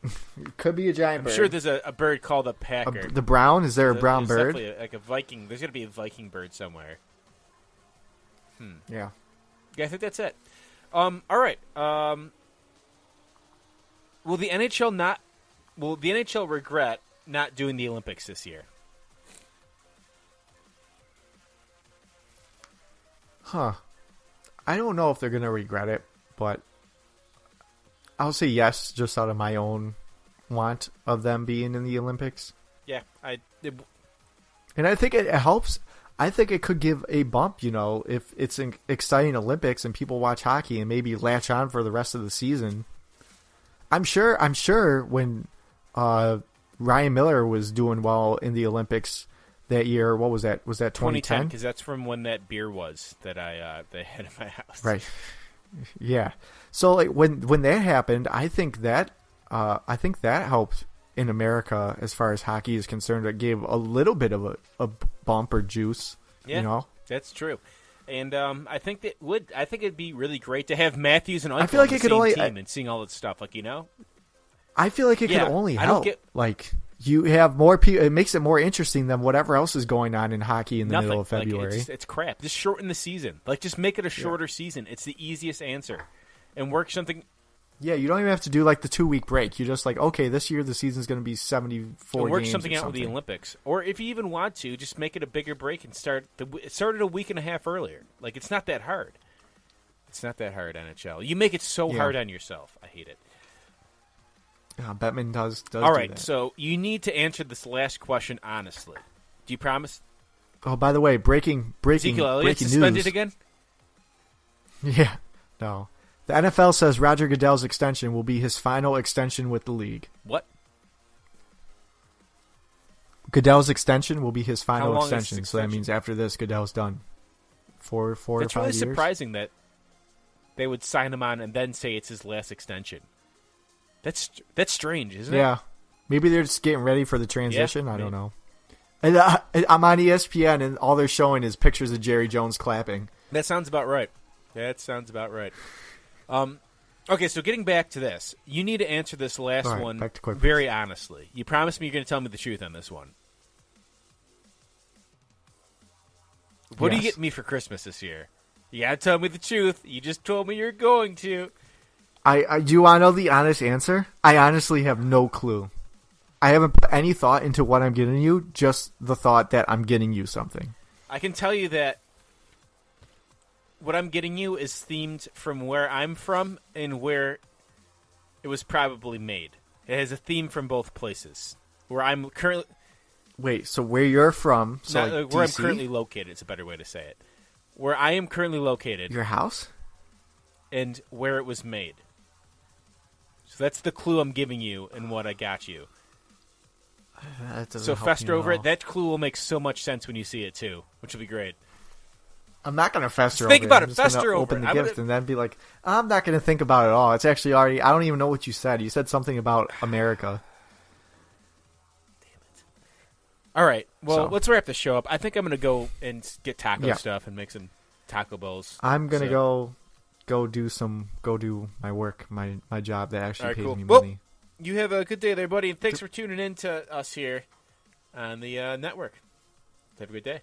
[SPEAKER 3] It could be a giant bird.
[SPEAKER 2] I'm sure there's a bird called a packer.
[SPEAKER 3] The brown? Is there a brown bird?
[SPEAKER 2] Definitely like a Viking. There's got to be a Viking bird somewhere.
[SPEAKER 3] Yeah.
[SPEAKER 2] Yeah, I think that's it. All right. Will the NHL regret not doing the Olympics this year?
[SPEAKER 3] Huh. I don't know if they're going to regret it, but I'll say yes, just out of my own want of them being in the Olympics.
[SPEAKER 2] Yeah,
[SPEAKER 3] and I think it helps. I think it could give a bump, if it's an exciting Olympics and people watch hockey and maybe latch on for the rest of the season. I'm sure when Ryan Miller was doing well in the Olympics that year, what was that? Was that 2010?
[SPEAKER 2] Because that's from when that beer was that they had in my house.
[SPEAKER 3] Right. Yeah. So like when that happened, I think that helped in America as far as hockey is concerned. It gave a little bit of a bump or juice.
[SPEAKER 2] Yeah, that's true. And I think it'd be really great to have Matthews and Eichel
[SPEAKER 3] feel like
[SPEAKER 2] on
[SPEAKER 3] it
[SPEAKER 2] the
[SPEAKER 3] could
[SPEAKER 2] same
[SPEAKER 3] only
[SPEAKER 2] team and seeing all that stuff.
[SPEAKER 3] I feel like it could only help.
[SPEAKER 2] Like
[SPEAKER 3] you have more people. It makes it more interesting than whatever else is going on in hockey in the middle of February.
[SPEAKER 2] It's crap. Just shorten the season. Just make it a shorter season. It's the easiest answer. And work something.
[SPEAKER 3] Yeah, you don't even have to do the 2-week break. You just okay, this year the season's going to be 74
[SPEAKER 2] work
[SPEAKER 3] games
[SPEAKER 2] something
[SPEAKER 3] or
[SPEAKER 2] out with the Olympics. Or if you even want to, just make it a bigger break and start it a week and a half earlier. It's not that hard. It's not that hard, NHL. You make it so hard on yourself. I hate it.
[SPEAKER 3] Bettman does
[SPEAKER 2] all right,
[SPEAKER 3] do that.
[SPEAKER 2] So you need to answer this last question honestly. Do you promise?
[SPEAKER 3] Oh, by the way, breaking
[SPEAKER 2] Ezekiel Elliott suspended
[SPEAKER 3] news.
[SPEAKER 2] again?
[SPEAKER 3] Yeah, no. The NFL says Roger Goodell's extension will be his final extension with the league.
[SPEAKER 2] What?
[SPEAKER 3] Goodell's extension will be his
[SPEAKER 2] How
[SPEAKER 3] final
[SPEAKER 2] long is
[SPEAKER 3] extension,
[SPEAKER 2] his
[SPEAKER 3] so that
[SPEAKER 2] extension?
[SPEAKER 3] means after this, Goodell's done. Four or 5
[SPEAKER 2] It's really
[SPEAKER 3] years.
[SPEAKER 2] surprising that they would sign him on and then say it's his last extension. That's strange, isn't it?
[SPEAKER 3] Yeah. Maybe they're just getting ready for the transition. I don't know. And I'm on ESPN, and all they're showing is pictures of Jerry Jones clapping.
[SPEAKER 2] That sounds about right. Okay, so getting back to this, you need to answer this last one very honestly. You promise me you're going to tell me the truth on this one. What do you get me for Christmas this year? You got to tell me the truth. You just told me you're going to.
[SPEAKER 3] I do you want to know the honest answer? I honestly have no clue. I haven't put any thought into what I'm getting you, just the thought that I'm getting you something.
[SPEAKER 2] I can tell you that what I'm getting you is themed from where I'm from and where it was probably made. It has a theme from both places. Where I'm currently...
[SPEAKER 3] Wait, so where you're from... So
[SPEAKER 2] where I'm currently located, it's a better way to say it. Where I am currently located...
[SPEAKER 3] Your house?
[SPEAKER 2] And where it was made. So that's the clue I'm giving you and what I got you. So fester over it. That clue will make so much sense when you see it, too, which will be great.
[SPEAKER 3] I'm not going to fester over it.
[SPEAKER 2] Think about
[SPEAKER 3] it.
[SPEAKER 2] I'm fester over
[SPEAKER 3] open
[SPEAKER 2] it.
[SPEAKER 3] the gift and then be like, I'm not going to think about it at all. It's actually already... I don't even know what you said. You said something about America.
[SPEAKER 2] Damn it. All right. Well, let's wrap the show up. I think I'm going to go and get taco stuff and make some taco bowls.
[SPEAKER 3] I'm going to go do my work, my job that actually pays me money.
[SPEAKER 2] Well, you have a good day there, buddy, and thanks for tuning in to us here on the network. Have a good day.